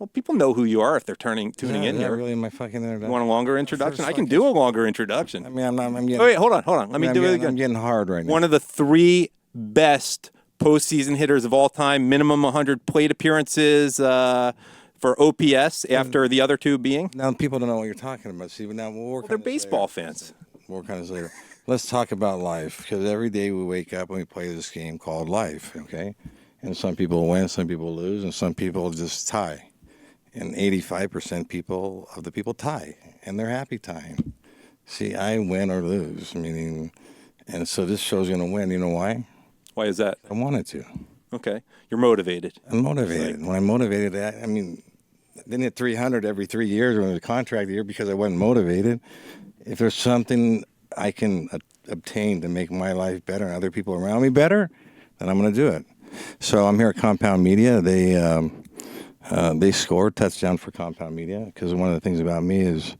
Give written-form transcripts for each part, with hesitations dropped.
Well, people know who you are if they're tuning in here. Really my fucking introduction? You want a longer introduction? I can do a longer introduction. I mean, I'm getting... Wait, hold on. Let me do it again. I'm getting hard right now. One of the 3 best postseason hitters of all time, minimum 100 plate appearances for OPS after the other 2 being. Now people don't know what you're talking about. See, now we'll work on they're this baseball later. fans. We'll work on this later. Let's talk about life, because every day we wake up and we play this game called life, okay? And some people win, some people lose, and some people just tie. And 85% of the people tie, and they're happy tying. See, I win or lose, meaning, and so this show's going to win. You know why? Why is that? I wanted to. Okay. You're motivated. I'm motivated. When I'm motivated, I mean, I didn't hit 300 every 3 years when it was a contract year because I wasn't motivated. If there's something I can obtain to make my life better and other people around me better, then I'm going to do it. So I'm here at Compound Media. They scored touchdown for Compound Media because one of the things about me is,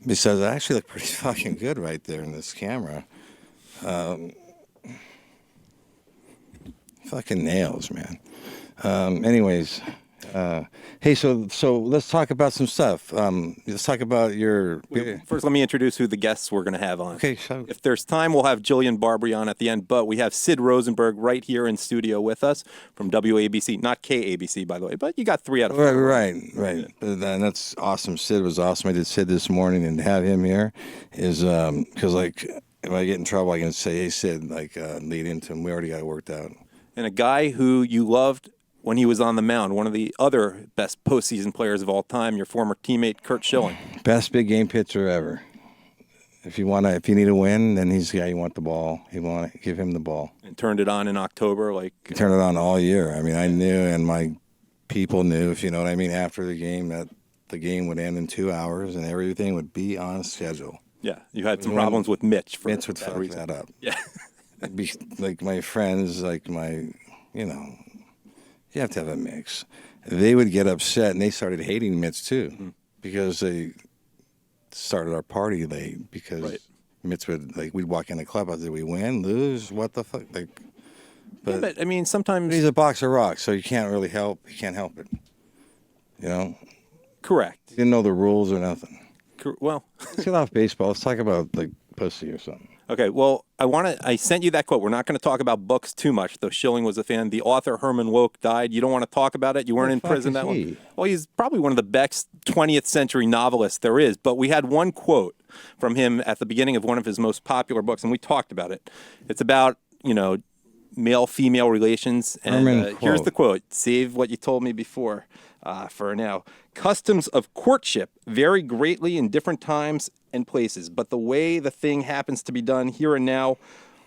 besides I actually look pretty fucking good right there in this camera. Fucking nails, man. Anyways, hey, so let's talk about some stuff. Let's talk about your... First, let me introduce who the guests we're going to have on. Okay, so... If there's time, we'll have Jillian Barbary on at the end, but we have Sid Rosenberg right here in studio with us from WABC, not KABC, by the way, but you got 3 out of 4. Right. And that's awesome. Sid was awesome. I did Sid this morning, and to have him here is, because, like, if I get in trouble, I can say, hey, Sid, like, lead into him. We already got it worked out. And a guy who you loved when he was on the mound, one of the other best postseason players of all time, your former teammate, Curt Schilling. Best big game pitcher ever. If you need a win, then he's the guy you want the ball. You want to give him the ball. And turned it on in October, like... He turned it on all year. I mean, I knew, and my people knew, if you know what I mean, after the game, that the game would end in 2 hours and everything would be on schedule. Yeah, you had some problems with Mitch. Mitch would fuck that up. Yeah. Like my friends, like my, you have to have a mix. They would get upset, and they started hating Mitch too, because they started our party late. Because Mitch would, like, we'd walk in the clubhouse, did we win, lose, what the fuck? Like, but I mean, sometimes he's a box of rocks, so you can't really help. You can't help it. You know. Correct. You didn't know the rules or nothing. Well, let's get off baseball. Let's talk about like pussy or something. Okay, well, I sent you that quote. We're not going to talk about books too much, though Schilling was a fan. The author, Herman Wouk, died. You don't want to talk about it? You weren't in prison that one? Well, he's probably one of the best 20th century novelists there is, but we had one quote from him at the beginning of one of his most popular books, and we talked about it. It's about, male-female relations, and here's the quote. Save what you told me before for now. Customs of courtship vary greatly in different times and places, but the way the thing happens to be done here and now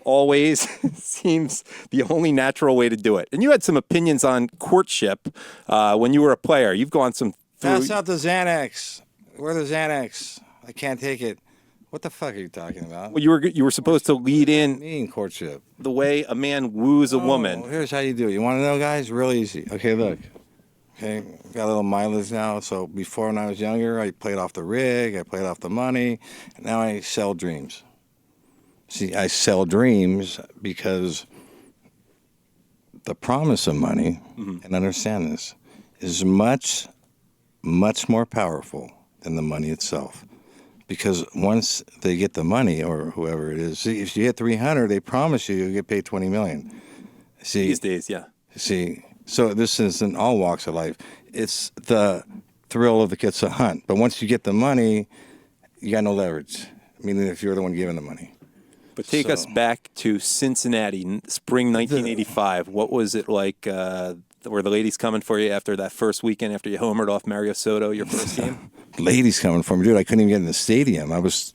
always seems the only natural way to do it. And you had some opinions on courtship when you were a player. You've gone some through... Pass out the Xanax. Where the Xanax? I can't take it. What the fuck are you talking about? Well, you were supposed to lead in courtship. The way a man woos a woman. Here's how you do it. You want to know, guys? Real easy. Okay, look. Okay, got a little mileage now. So before, when I was younger, I played off the rig, I played off the money, and now I sell dreams. See, I sell dreams because the promise of money, and understand this, is much, much more powerful than the money itself. Because once they get the money, or whoever it is, see, if you hit 300, they promise you'll get paid $20 million. See, these days, yeah. See, so this is in all walks of life. It's the thrill of the kids to hunt. But once you get the money, you got no leverage. Meaning if you're the one giving the money. But take us back to Cincinnati, spring 1985. What was it like? Were the ladies coming for you after that first weekend after you homered off Mario Soto, your first game? Ladies coming for me, dude. I couldn't even get in the stadium. I looked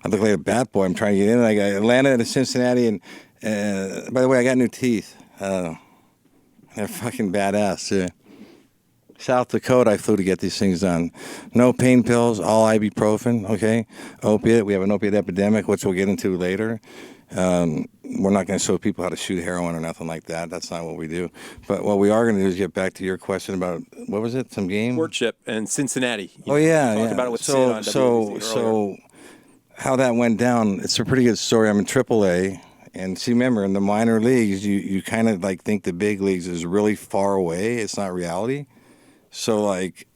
like a bat boy. I'm trying to get in. I landed in Cincinnati, and by the way, I got new teeth. They're fucking badass. Yeah. South Dakota, I flew to get these things done. No pain pills, all ibuprofen, okay? Opiate, we have an opiate epidemic, which we'll get into later. We're not going to show people how to shoot heroin or nothing like that. That's not what we do. But what we are going to do is get back to your question about, what was it, some game? Courtship and Cincinnati. Yeah. Talked about it with Sid on WABC so how that went down, it's a pretty good story. I'm in AAA, And see, remember, in the minor leagues, you kind of like think the big leagues is really far away. It's not reality. So, like,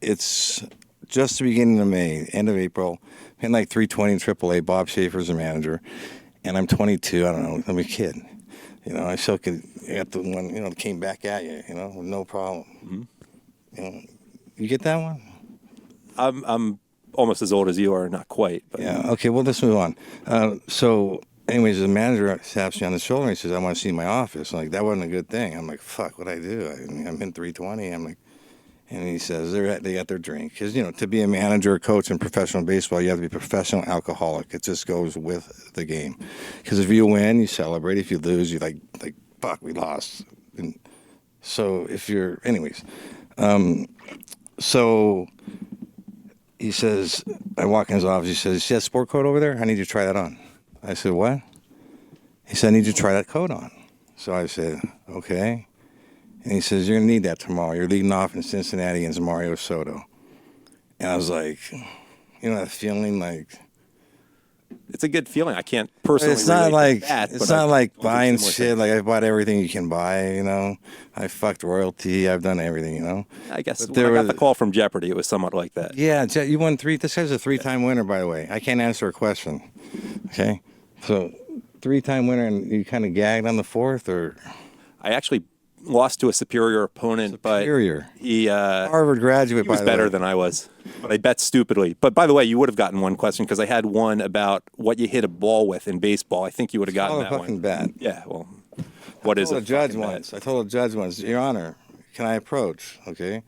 it's just the beginning of May, end of April, hitting like 320 in AAA. Bob Schaefer's the manager. And I'm 22. I don't know. I'm a kid. You know, I still could get the one, you know, that came back at you, you know, with no problem. Mm-hmm. You know, you get that one? I'm almost as old as you are, not quite. But. Yeah, okay, well, let's move on. So, anyways, the manager taps me on the shoulder and he says, I want to see my office. I'm like, that wasn't a good thing. I'm like, fuck, what'd I do? I'm in 320. I'm like, and he says, they got their drink. Because, you know, to be a manager or coach in professional baseball, you have to be a professional alcoholic. It just goes with the game. Because if you win, you celebrate. If you lose, you're like, fuck, we lost. And so if you're, anyways. So he says, I walk in his office, he says, see that sport coat over there? I need you to try that on. I said, what? He said, I need you to try that coat on. So I said, okay. And he says, you're going to need that tomorrow. You're leading off in Cincinnati against Mario Soto. And I was like, you know that feeling like... It's a good feeling. I can't personally It's not like that, it's not like buying shit. Like I bought everything you can buy, you know. I fucked royalty. I've done everything, you know. I guess when I got the call from Jeopardy, it was somewhat like that. Yeah, you won 3. This guy's a 3-time winner, by the way. I can't answer a question. Okay, so 3-time winner, and you kind of gagged on the 4th, or I actually lost to a superior opponent, but he Harvard graduate. He was better than I was. But I bet stupidly. But by the way, you would have gotten one question because I had one about what you hit a ball with in baseball. I think you would have gotten that one. Bat. Yeah. Well, what is it? I told a judge once, Your Honor, can I approach? Okay.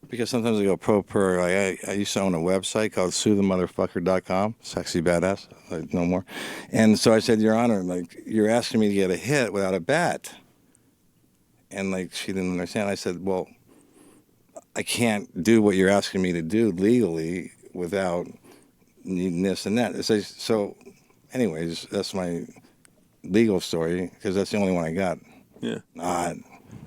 Because sometimes I go pro per. Like I used to own a website called SueTheMotherfucker.com. Sexy badass. Like, no more. And so I said, Your Honor, like you're asking me to get a hit without a bat. And like she didn't understand. I said, well, I can't do what you're asking me to do legally without needing this and that. So anyways, that's my legal story because that's the only one I got. Yeah. Not.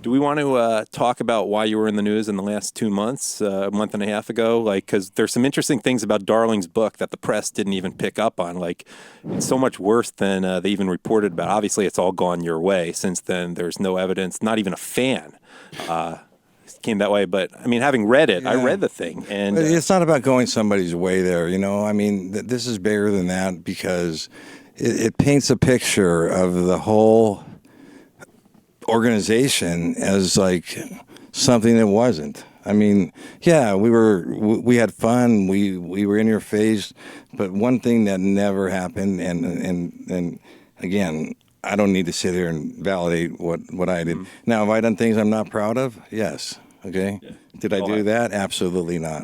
Do we want to talk about why you were in the news in the last 2 months, a month and a half ago? Like, because there's some interesting things about Darling's book that the press didn't even pick up on. Like, it's so much worse than they even reported about. Obviously, it's all gone your way. Since then, there's no evidence. Not even a fan came that way. But, I mean, having read it, I read the thing. And it's not about going somebody's way there, you know? I mean, this is bigger than that because it paints a picture of the whole organization as like something that wasn't. I mean, yeah, we had fun, we were in your face, but one thing that never happened, and again, I don't need to sit here and validate what I did. Now, have I done things I'm not proud of? Yes. Okay. Yeah. Did I do that? Absolutely not.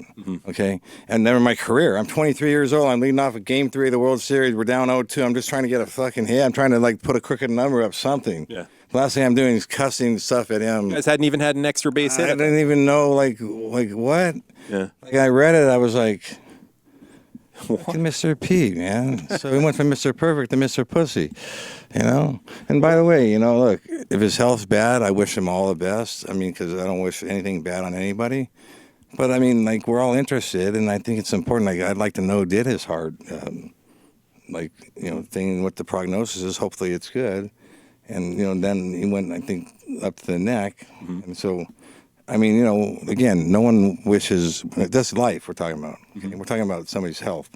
Okay. And never in my career. I'm 23 years old. I'm leading off at Game 3 of the World Series. We're down 0-2. I'm just trying to get a fucking hit. I'm trying to like put a crooked number up, something. Yeah. The last thing I'm doing is cussing stuff at him. You guys hadn't even had an extra base hit. I didn't even know like what. Yeah. Like I read it, I was like, fucking Mr. P, man. So we went from Mr. Perfect to Mr. Pussy, you know? And by the way, you know, look, if his health's bad, I wish him all the best. I mean, because I don't wish anything bad on anybody. But, I mean, like, we're all interested, and I think it's important. Like, I'd like to know, did his heart, like, you know, thing, what the prognosis is. Hopefully it's good. And, you know, then he went, I think, up to the neck. And so, I mean, you know, again, no one wishes, that's life we're talking about. Okay? We're talking about somebody's health.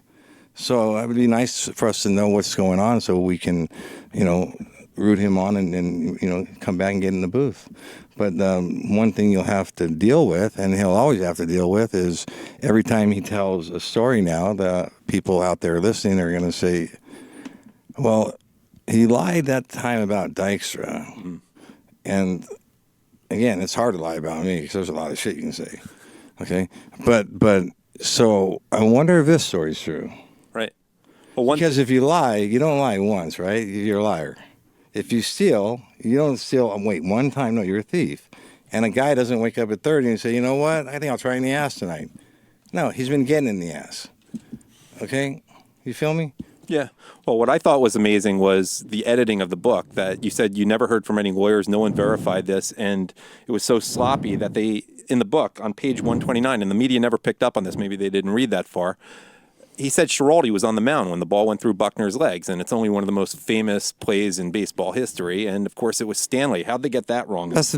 So it would be nice for us to know what's going on so we can, you know, root him on and you know, come back and get in the booth. But one thing you'll have to deal with, and he'll always have to deal with, is every time he tells a story now, the people out there listening are going to say, well, he lied that time about Dykstra. And again, it's hard to lie about me because there's a lot of shit you can say. Okay? But so I wonder if this story's true. Right. Well, because if you lie, you don't lie once, right? You're a liar. If you steal, you don't steal, wait, one time. No, you're a thief. And a guy doesn't wake up at 30 and say, you know what? I think I'll try in the ass tonight. No, he's been getting in the ass. Okay? You feel me? Yeah. Well, what I thought was amazing was the editing of the book, that you said you never heard from any lawyers, no one verified this, and it was so sloppy that they, in the book, on page 129, and the media never picked up on this, maybe they didn't read that far, he said Schiraldi was on the mound when the ball went through Buckner's legs, and it's only one of the most famous plays in baseball history. And of course, it was Stanley. How'd they get that wrong? That's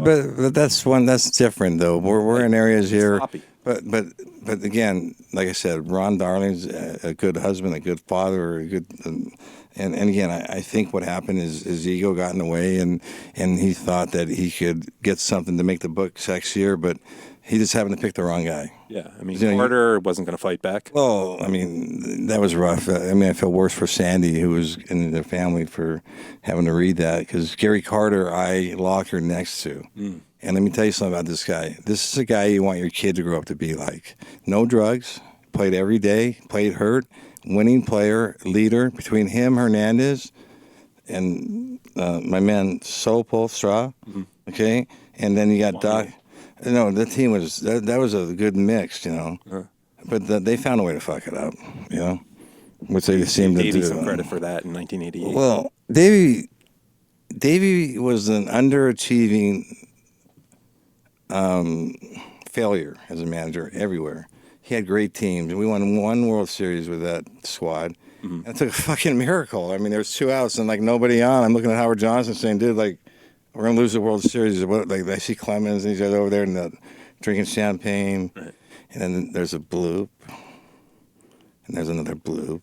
different though. We're in areas here, sloppy. but again, like I said, Ron Darling's a good husband, a good father, a good. And again, I think what happened is his ego got in the way, and he thought that he could get something to make the book sexier, but he just happened to pick the wrong guy. Yeah, I mean, Carter wasn't going to fight back. Well, I mean, that was rough. I mean, I feel worse for Sandy, who was in the family, for having to read that, because Gary Carter, I locker next to. And let me tell you something about this guy. This is a guy you want your kid to grow up to be like. No drugs, played every day, played hurt, winning player, leader. Between him, Hernandez, and my man Sopolstra, okay? And then you got Doc. No, the team was that was a good mix, you know. But they found a way to fuck it up, you know, which they seemed to do. Davey some credit for that in 1988. Well, Davey was an underachieving failure as a manager everywhere. He had great teams. We won one World Series with that squad. And it took a fucking miracle. I mean, there was 2 outs and like nobody on. I'm looking at Howard Johnson saying, dude, like, we're going to lose the World Series. Like, I see Clemens and these guys over there and drinking champagne. Right. And then there's a bloop. And there's another bloop.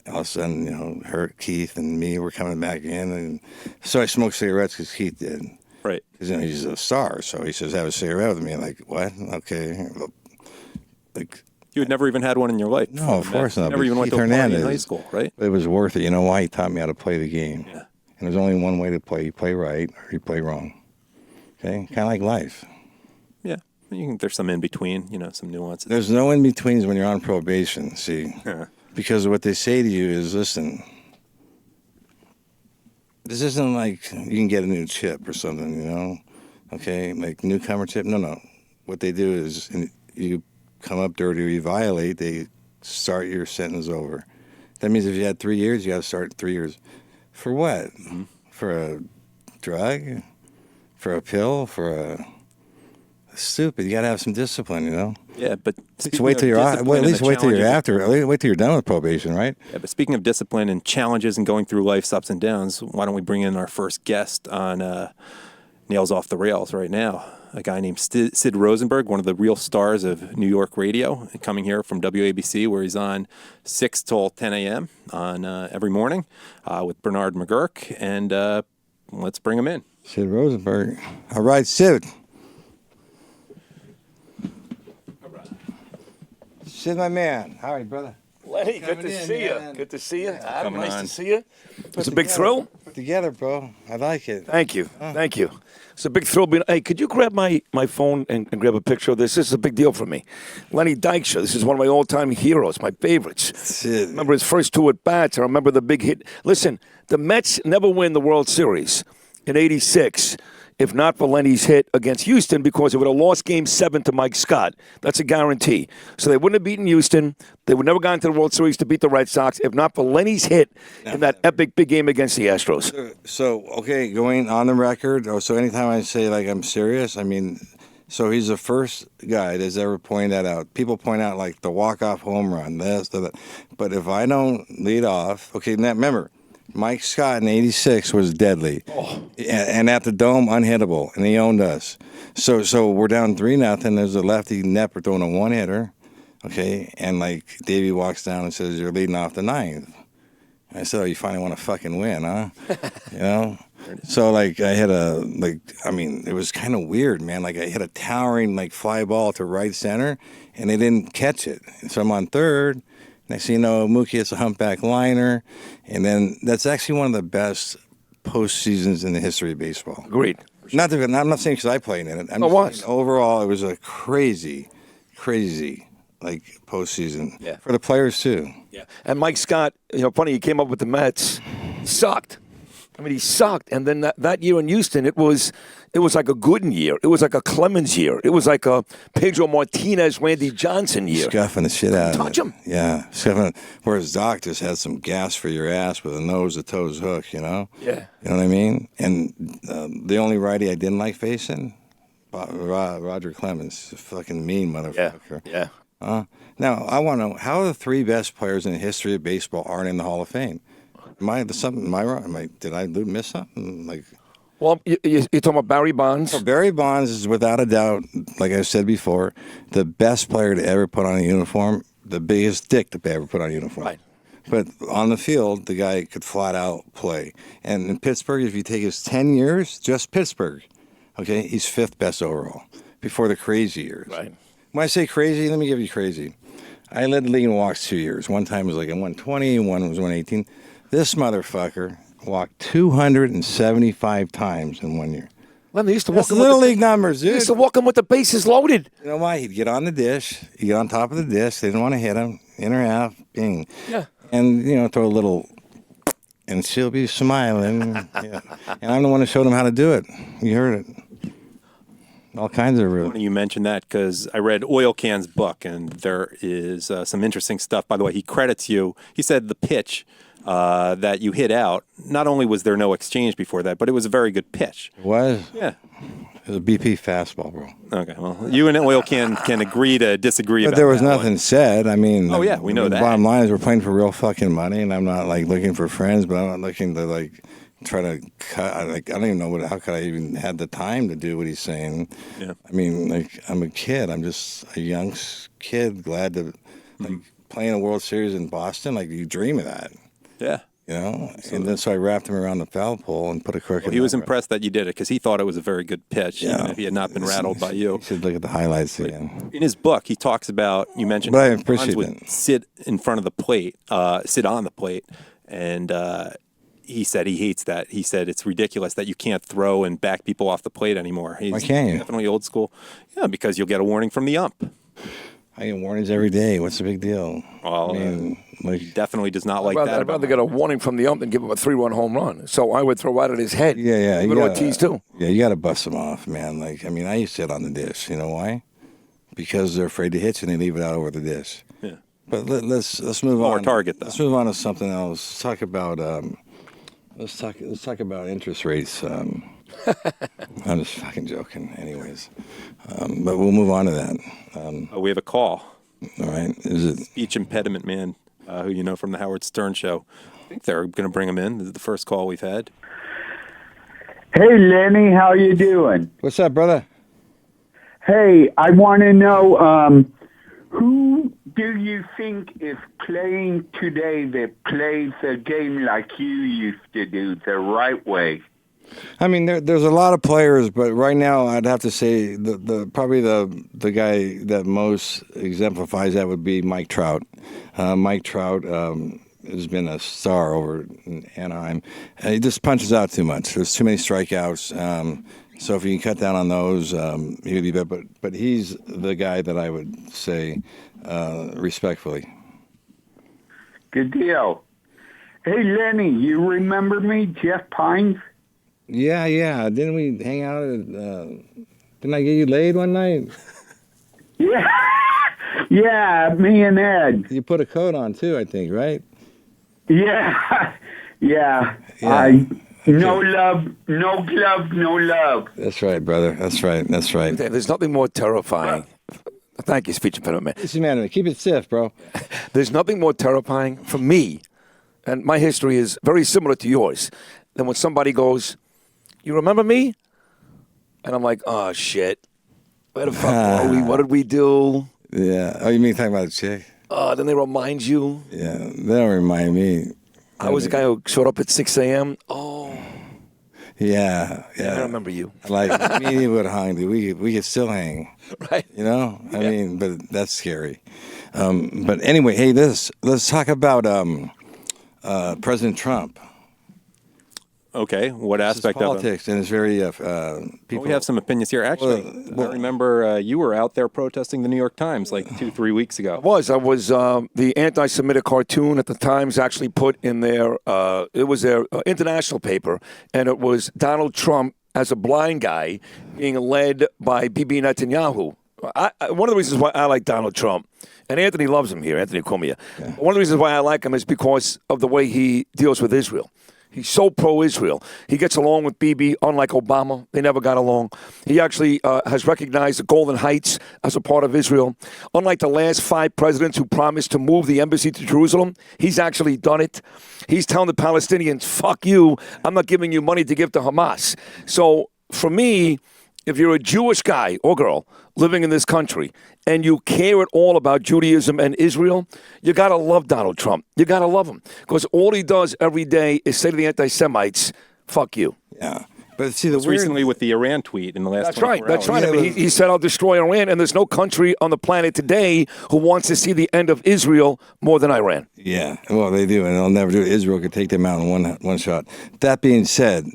All of a sudden, you know, Keith and me were coming back in. And so I smoked cigarettes because Keith did. Right. Because, you know, he's a star. So he says, have a cigarette with me. Like, what? Okay. Like, you had never even had one in your life. No, of course not. Never even went to a party in high school, right? But it was worth it. You know why? He taught me how to play the game. Yeah. And there's only one way to play. You play right or you play wrong. Okay? Kind of like life. Yeah. There's some in between, you know, some nuances. There's no in betweens when you're on probation, see? Because what they say to you is, listen, this isn't like you can get a new chip or something, you know? Okay? Like newcomer chip? No. What they do is you come up dirty or you violate, they start your sentence over. That means if you had 3 years, you got to start 3 years. For what? For a drug? For a pill? For a stupid? You got to have some discipline, you know. Yeah, but at least wait till you're after. Wait till you're done with probation, right? Yeah, but speaking of discipline and challenges and going through life's ups and downs, why don't we bring in our first guest on Nails Off the Rails right now? A guy named Sid Rosenberg, one of the real stars of New York radio, coming here from WABC, where he's on 6 till 10 a.m. on every morning with Bernard McGurk. And let's bring him in. Sid Rosenberg. All right, Sid. All right. Sid, my man. How are you, brother? Lenny, good to see you. Good to see you. Adam, nice to see you. It's a Put big thrill. Put together, bro. I like it. Thank you. Thank you. It's a big thrill. Hey, could you grab my phone and grab a picture of this? This is a big deal for me. Lenny Dykstra. This is one of my all-time heroes, my favorites. Sid. I remember his first 2 at-bats. I remember the big hit. Listen, the Mets never win the World Series in '86 if not for Lenny's hit against Houston, because they would have lost Game 7 to Mike Scott. That's a guarantee. So they wouldn't have beaten Houston. They would never gone to the World Series to beat the Red Sox if not for Lenny's hit in that epic big game against the Astros. So, okay, going on the record, so anytime I say, like, I'm serious, I mean, so he's the first guy that's ever pointed that out. People point out, like, the walk-off home run, this, that. But if I don't lead off, okay, now remember, Mike Scott in '86 was deadly, and at the Dome, unhittable, and he owned us. So we're down 3-0. There's a lefty Nepper throwing a one-hitter, okay, and like Davey walks down and says, "You're leading off the 9th." And I said, "Oh, you finally want to fucking win, huh?" You know. So like I hit it was kind of weird, man. Like I hit a towering like fly ball to right center, and they didn't catch it. So I'm on third. Next thing you know, Mookie hits a humpback liner, and then that's actually one of the best postseasons in the history of baseball. Agreed. I'm not saying because I played in it. I'm just saying overall, it was a crazy like postseason for the players too. Yeah, and Mike Scott, funny, he came up with the Mets, sucked. I mean, he sucked, and then that year in Houston, it was like a Gooden year. It was like a Clemens year. It was like a Pedro Martinez, Randy Johnson year. Scuffing the shit out of Touch him. Yeah, scuffing. Whereas Doc just had some gas for your ass with a nose-to-toes hook, you know? Yeah. You know what I mean? And the only righty I didn't like facing, Roger Clemens, a fucking mean motherfucker. Yeah. Now, I want to know, how are the 3 best players in the history of baseball aren't in the Hall of Fame? Am I wrong? Did I miss something? Well, you're talking about Barry Bonds. So Barry Bonds is without a doubt, like I said before, the best player to ever put on a uniform, the biggest dick to ever put on a uniform. Right. But on the field, the guy could flat out play. And in Pittsburgh, if you take his 10 years, just Pittsburgh, okay, he's 5th best overall before the crazy years. Right. When I say crazy, let me give you crazy. I led the league in walks 2 years. One time was like a 120, one was 118. This motherfucker walked 275 times in 1 year. Well, they used to That's walk little league numbers, dude. They used to walk him with the bases loaded. You know why? He'd get on the dish. He'd get on top of the dish. They didn't want to hit him. In or out, bing. Yeah. And, throw a little, and she'll be smiling. Yeah. And I'm the one who showed him how to do it. You heard it. All kinds of rules. You mentioned that because I read Oil Can's book, and there is some interesting stuff. By the way, he credits you. He said the pitch that you hit out, not only was there no exchange before that, but it was a very good pitch. It was? Yeah. It was a BP fastball, bro. Okay, well, you and Oil can agree to disagree but about there was that nothing one. said. I mean, we know the that. bottom line is we're playing for real fucking money, and I'm not looking for friends, but I'm not looking to try to cut. I don't even know how could I even had the time to do what he's saying. Yeah. I mean, I'm a kid. I'm just a young kid, glad to play in a World Series in Boston. You dream of that. Yeah. And then so I wrapped him around the foul pole and put a crook in. He was impressed that you did it because he thought it was a very good pitch, even if he had not been rattled by you. You should look at the highlights again. In his book, he talks about, you mentioned, But I appreciate Bonds would sit in front of the plate, sit on the plate, and he said he hates that. He said it's ridiculous that you can't throw and back people off the plate anymore. Why can't you? Definitely old school. Yeah, because you'll get a warning from the ump. I get warnings every day. What's the big deal? Well, he definitely does not like that. I'd rather get a warning from the ump than give him a 3-run home run. So I would throw out at his head. Yeah. Even Ortiz, too. Yeah, you got to bust them off, man. I used to sit on the dish. You know why? Because they're afraid to hit you and they leave it out over the dish. Yeah. But let's move on. Or target, though. Let's move on to something else. Let's talk about let's talk about interest rates. I'm just fucking joking, anyways. But we'll move on to that. We have a call. All right. Is it Speech impediment man, who you know from the Howard Stern show. I think they're going to bring him in. This is the first call we've had. Hey, Lenny, how you doing? What's up, brother? Hey, I want to know who do you think is playing today that plays a game like you used to do the right way? I mean, there's a lot of players, but right now I'd have to say probably the guy that most exemplifies that would be Mike Trout. Mike Trout has been a star over in Anaheim. He just punches out too much. There's too many strikeouts. So if you can cut down on those, he would be better. But he's the guy that I would say respectfully. Good deal. Hey, Lenny, you remember me, Jeff Pines? Yeah. Didn't we hang out at, didn't I get you laid one night? Yeah. Yeah, me and Ed. You put a coat on too, I think, right? Yeah. Yeah. No love, no glove, no love. That's right, brother. That's right. There's nothing more terrifying. Thank you, speech impediment man. Listen, man, keep it stiff, bro. There's nothing more terrifying for me, and my history is very similar to yours, than when somebody goes, "You remember me?" And I'm like, "Oh, shit. Where the fuck were we? What did we do?" Yeah. Oh, you mean talking about a chick? Then they remind you. Yeah, they don't remind me. I was the guy who showed up at 6 a.m. Oh. Yeah. I remember you. Like, me and you would hang, dude. We could still hang. Right. You know? I mean, but that's scary. But anyway, hey, let's talk about President Trump. Okay, what aspect of it? Politics, and it's very people. We have some opinions here. Actually, I remember you were out there protesting the New York Times like 2-3 weeks ago. I was the anti-Semitic cartoon at the Times actually put in their it was their international paper, and it was Donald Trump as a blind guy being led by Bibi Netanyahu. One of the reasons why I like Donald Trump, and Anthony loves him here, Anthony Cumia. Yeah. One of the reasons why I like him is because of the way he deals with Israel. He's so pro-Israel. He gets along with Bibi, unlike Obama. They never got along. He actually has recognized the Golden Heights as a part of Israel. Unlike the last 5 presidents who promised to move the embassy to Jerusalem, he's actually done it. He's telling the Palestinians, fuck you, I'm not giving you money to give to Hamas. So for me, if you're a Jewish guy or girl living in this country and you care at all about Judaism and Israel, you got to love Donald Trump. You got to love him because all he does every day is say to the anti-Semites, fuck you. Yeah. But see, the weird... recently with the Iran tweet in the last 24 hours. That's right. Yeah, I mean, he said, I'll destroy Iran, and there's no country on the planet today who wants to see the end of Israel more than Iran. Yeah, well, they do, and they'll never do it. Israel could take them out in one shot. That being said,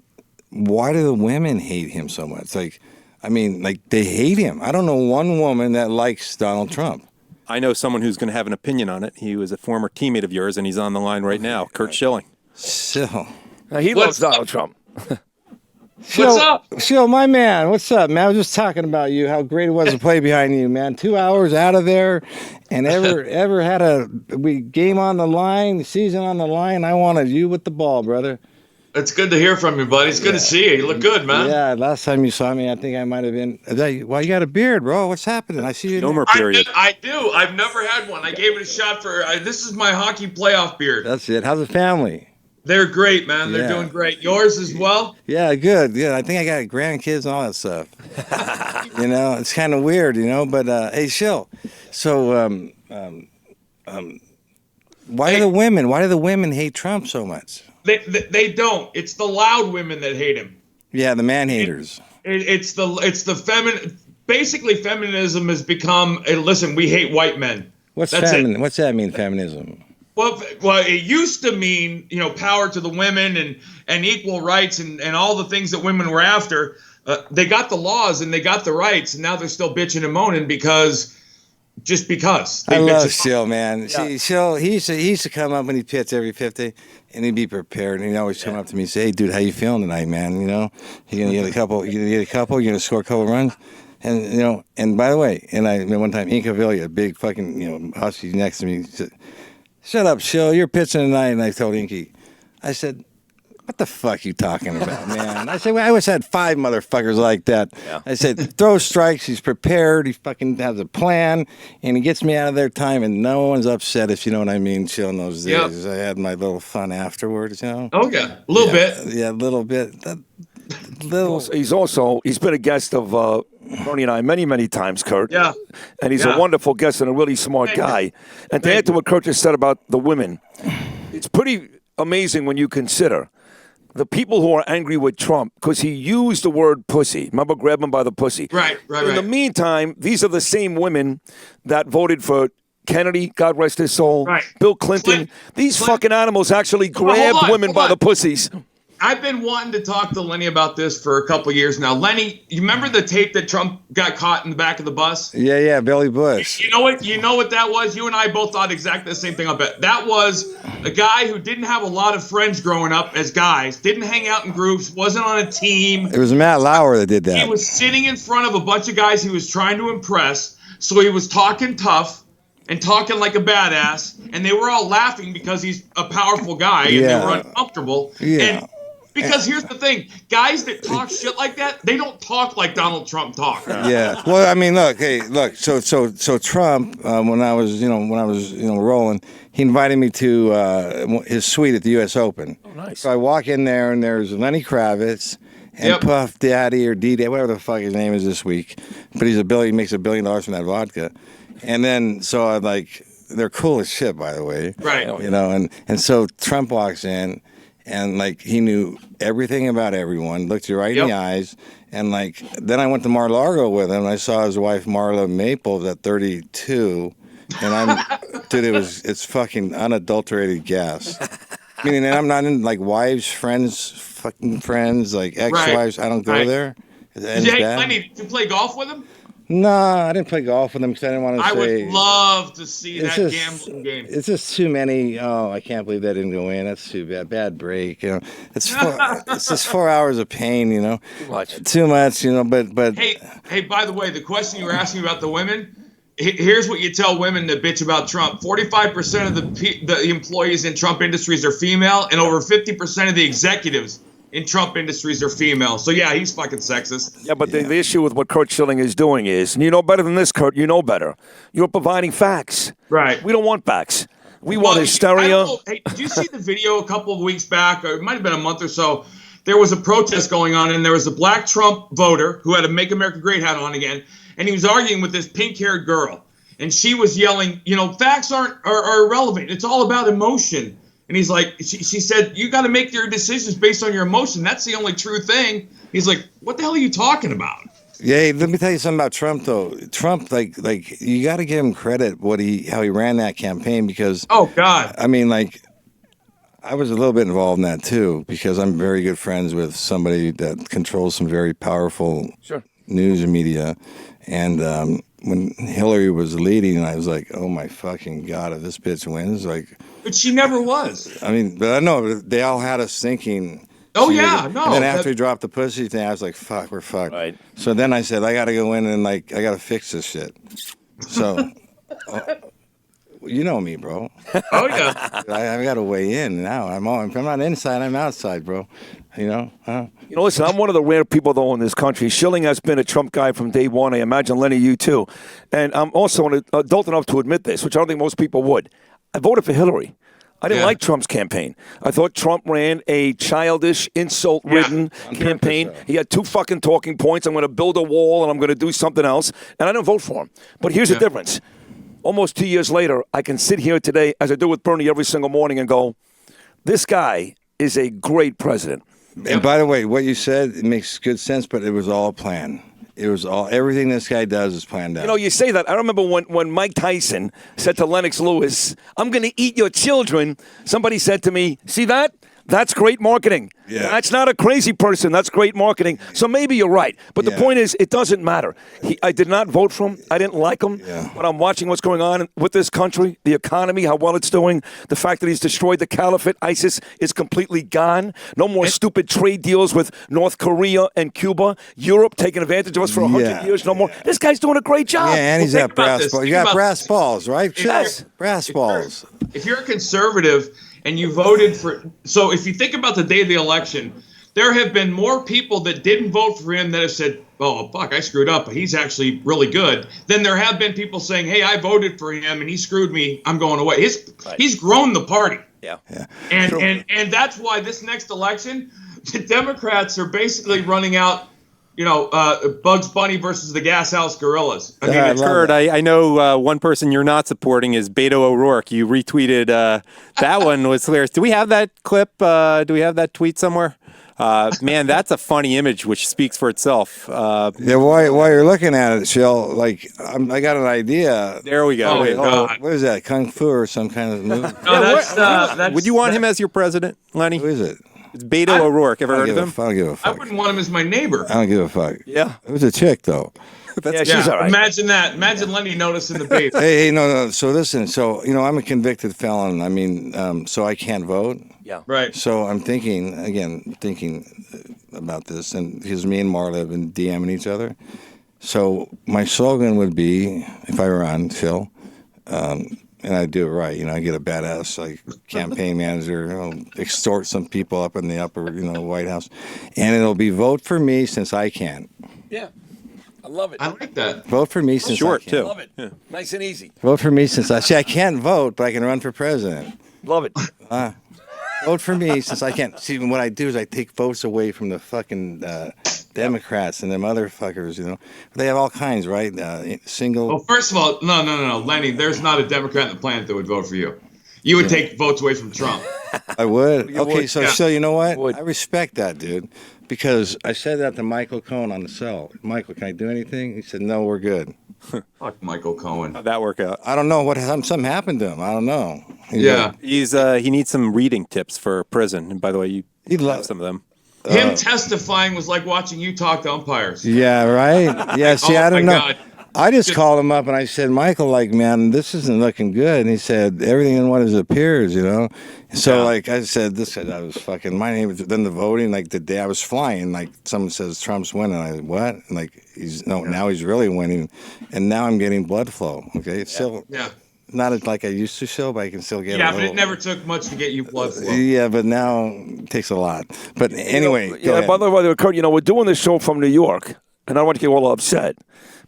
why do the women hate him so much? They hate him. I don't know one woman that likes Donald Trump. I know someone who's going to have an opinion on it. He was a former teammate of yours, and he's on the line right now, Curt Schilling. So, He loves Donald Trump. What's up? Shill, my man, what's up, man? I was just talking about you, how great it was to play behind you, man. 2 hours out of there, and ever had a game on the line, the season on the line. I wanted you with the ball, brother. It's good to hear from you, buddy. It's good to see you. You look good, man. Yeah, last time you saw me, I think I might have been. Well, you got a beard, bro. What's happening? I see you. No more period. I do. I've never had one. I gave it a shot for. This is my hockey playoff beard. That's it. How's the family? They're great, man. They're doing great. Yours as well? Yeah, good. Yeah, I think I got grandkids and all that stuff. It's kind of weird, but hey, Shill. So, why do the women hate Trump so much? They don't. It's the loud women that hate him. Yeah, the man haters. It's the feminine. Basically, feminism has become. Listen, we hate white men. What's that mean, feminism? Well, it used to mean, power to the women and equal rights and all the things that women were after. They got the laws and they got the rights, and now they're still bitching and moaning because. I love Shill, man. Yeah. Shill, he used to come up when he pits every 50, and he'd be prepared. And he'd always come up to me and say, "Hey, dude, how you feeling tonight, man? You're gonna get a couple. You're gonna score a couple runs." And and by the way, one time Incaviglia, a big fucking husky next to me, said, "Shut up, Shill. You're pitching tonight." And I told Inky, I said, "What the fuck you talking about, man?" I said, "Well, I always had 5 motherfuckers like that." Yeah. I said, "Throw strikes. He's prepared. He fucking has a plan, and he gets me out of their time, and no one's upset, if you know what I mean." Chill in those days. Yep. I had my little fun afterwards, Okay, a little bit. Yeah, a little bit. He's been a guest of Bernie and I many times, Curt. Yeah. And he's a wonderful guest and a really smart guy. And to add to what Curt just said about the women, it's pretty amazing when you consider the people who are angry with Trump because he used the word pussy. Remember, grab him by the pussy. Right. In the meantime, these are the same women that voted for Kennedy, God rest his soul, Bill Clinton. These fucking animals actually grabbed women by the pussies. I've been wanting to talk to Lenny about this for a couple of years now. Lenny, you remember the tape that Trump got caught in the back of the bus? Yeah, Billy Bush. You know what that was? You and I both thought exactly the same thing. I bet that was a guy who didn't have a lot of friends growing up as guys, didn't hang out in groups, wasn't on a team. It was Matt Lauer that did that. He was sitting in front of a bunch of guys he was trying to impress, so he was talking tough and talking like a badass, and they were all laughing because he's a powerful guy, and they were uncomfortable. Yeah. And because here's the thing, guys that talk shit like that, they don't talk like Donald Trump talks. Yeah. Well, I mean, look. So Trump, when I was rolling, he invited me to his suite at the U.S. Open. Oh, nice. So I walk in there, and there's Lenny Kravitz and Puff Daddy or D-Day, whatever the fuck his name is this week. But he makes $1 billion from that vodka. And then, so I'm like, they're cool as shit, by the way. Right. And so Trump walks in. And he knew everything about everyone, looked you right in the eyes. And then I went to Mar-a-Lago with him. And I saw his wife Marla Maples at 32, and it's fucking unadulterated gas. Meaning, I'm not in wives, friends, fucking friends, ex-wives. I don't go there. Lenny, did you play golf with him? No, I didn't play golf with them because I didn't want to say. I would love to see that gambling game. It's just too many. Oh, I can't believe that didn't go in. That's too bad. Bad break. It's just 4 hours of pain. Too much. But Hey. By the way, the question you were asking about the women, here's what you tell women that bitch about Trump. 45% of the employees in Trump industries are female, and over 50% of the executives in Trump industries are female. So, yeah, he's fucking sexist. Yeah, but the issue with what Curt Schilling is doing is, and you know better than this, Curt, you know better. You're providing facts. Right. We don't want facts. We want hysteria. Hey, did you see the video a couple of weeks back, or it might have been a month or so? There was a protest going on, and there was a black Trump voter who had a Make America Great hat on again, and he was arguing with this pink-haired girl. And she was yelling, facts are irrelevant. It's all about emotion. And he's like, she said, you got to make your decisions based on your emotion. That's the only true thing. He's like, what the hell are you talking about? Yeah, let me tell you something about Trump, though. Trump, like you got to give him credit how he ran that campaign because. Oh God. I mean, I was a little bit involved in that too because I'm very good friends with somebody that controls some very powerful news media, and when Hillary was leading, I was like, oh my fucking God, if this bitch wins, But she never was. I mean, but I know they all had us thinking. Oh yeah, no. And then after he dropped the pussy thing, I was like, fuck, we're fucked. Right. So then I said, I got to go in and I got to fix this shit. So, you know me, bro. Oh yeah. I got to weigh in now. If I'm not inside, I'm outside, bro. Listen, I'm one of the rare people, though, in this country. Schilling has been a Trump guy from day one. I imagine, Lenny, you too. And I'm also an adult enough to admit this, which I don't think most people would. I voted for Hillary. I didn't like Trump's campaign. I thought Trump ran a childish, insult-ridden campaign. He had 2 fucking talking points. I'm going to build a wall and I'm going to do something else. And I didn't vote for him. But here's the difference. Almost 2 years later, I can sit here today, as I do with Bernie every single morning, and go, this guy is a great president. And by the way, what you said, it makes good sense, but it was all planned. It was everything this guy does is planned out. You say that. I remember when Mike Tyson said to Lennox Lewis, I'm going to eat your children. Somebody said to me, see that? That's great marketing. Yeah. That's not a crazy person. That's great marketing. So maybe you're right. But the point is, it doesn't matter. I did not vote for him. I didn't like him. Yeah. But I'm watching what's going on with this country, the economy, how well it's doing, the fact that he's destroyed the caliphate. ISIS is completely gone. No more stupid trade deals with North Korea and Cuba. Europe taking advantage of us for 100 years. No more. This guy's doing a great job. Yeah, and he's got brass balls. You got brass balls, right? Yes. Brass balls. If you're a conservative and you voted for, so if you think about the day of the election, there have been more people that didn't vote for him that have said, oh, fuck, I screwed up, but he's actually really good, than there have been people saying, hey, I voted for him and he screwed me, I'm going away. He's grown the party. Yeah. And that's why this next election, the Democrats are basically running out, Bugs Bunny versus the Gas House Gorillas. I mean, Curt, I know one person you're not supporting is Beto O'Rourke. You retweeted that one was hilarious. Do we have that clip? Do we have that tweet somewhere? Man, that's a funny image, which speaks for itself. While you're looking at it, Shell, I got an idea. There we go. What is that? Kung Fu or some kind of movie? No, that's. Would you want him as your president, Lenny? Who is it? It's Beto O'Rourke. Ever heard of him? I don't give a fuck. I wouldn't want him as my neighbor. I don't give a fuck. Yeah. It was a chick, though. She's all right. Imagine that. Imagine Lenny noticing the baby. Hey, no. So listen. So I'm a convicted felon. I mean, so I can't vote. Yeah. Right. So I'm thinking about this, and because me and Marla have been DMing each other. So my slogan would be, if I were on Phil, and I do it right, I get a badass campaign manager, extort some people up in the upper, White House, and it'll be vote for me since I can't. Yeah. I love it. I like that. Vote for me since short I too. Love it. Yeah. Nice and easy. Vote for me since I can't vote, but I can run for president. Love it. Vote for me since I can't. See, what I do is I take votes away from the fucking Democrats and them other fuckers, They have all kinds, right? Single. Well, first of all, no, Lenny, there's not a Democrat on the planet that would vote for you. You would take votes away from Trump. I would. You okay, would. So you know what? Would. I respect that, dude, because I said that to Michael Cohen on the cell. Michael, can I do anything? He said, no, we're good. Fuck Michael Cohen. How'd that work out? I don't know something happened to him. I don't know. He needs some reading tips for prison. And by the way, you have some of them. Him testifying was like watching you talk to umpires. Yeah, right. Yeah, see, I don't know. God. I just called him up and I said, Michael, like, man, this isn't looking good. And he said, everything in what it appears, you know. So, like I said, I was fucking, my name, then the voting, like the day I was flying, like someone says Trump's winning. I said, what? And like, now he's really winning. And now I'm getting blood flow. Okay. It's still not like I used to show, but I can still get but it never took much to get you blood flow. Yeah, but now it takes a lot. But anyway. By the way, Curt, we're doing this show from New York, and I don't want to get all upset.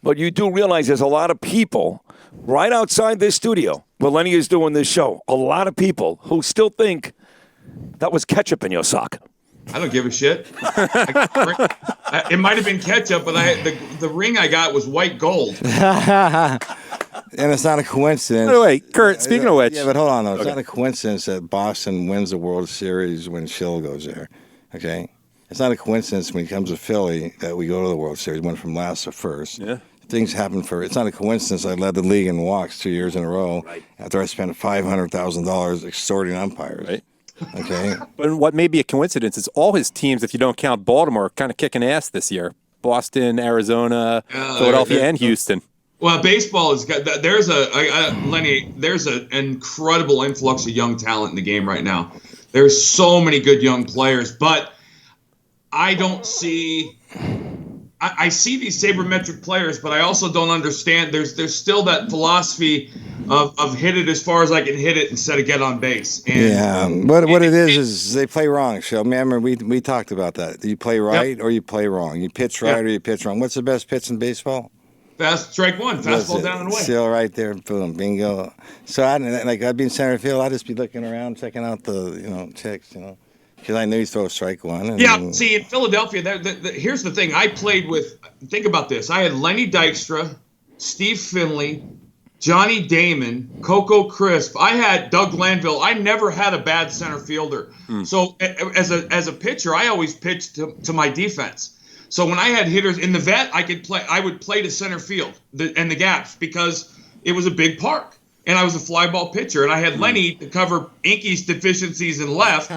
But you do realize there's a lot of people right outside this studio where Lenny is doing this show. A lot of people who still think that was ketchup in your sock. I don't give a shit. It might have been ketchup, but the ring I got was white gold. And it's not a coincidence. By the way, Curt, speaking of which. Yeah, but hold on, though. It's not a coincidence that Boston wins the World Series when Schill goes there. Okay? It's not a coincidence when he comes to Philly that we go to the World Series, went from last to first. Yeah. Things happen it's not a coincidence I led the league in walks 2 years in a row after I spent $500,000 extorting umpires. Right. Okay. But what may be a coincidence is all his teams, if you don't count Baltimore, are kind of kicking ass this year. Boston, Arizona, Philadelphia, and Houston. Well, baseball is Lenny. There's an incredible influx of young talent in the game right now. There's so many good young players, but I don't see. I see these sabermetric players, but I also don't understand. There's still that philosophy of hit it as far as I can hit it instead of get on base. And, what it is they play wrong. So remember we talked about that. You play right or you play wrong. You pitch right or you pitch wrong. What's the best pitch in baseball? Fast strike one, fastball down and away. Still right there, boom, bingo. So I'd be in center field. I'd just be looking around, checking out the checks, because I knew he'd throw a strike one. See, in Philadelphia, here's the thing. I played with. Think about this. I had Lenny Dykstra, Steve Finley, Johnny Damon, Coco Crisp. I had Doug Glanville. I never had a bad center fielder. So as a pitcher, I always pitched to my defense. So when I had hitters in the vet, I would play to center field and the gaps because it was a big park. And I was a fly ball pitcher, and I had Lenny to cover Inky's deficiencies in left.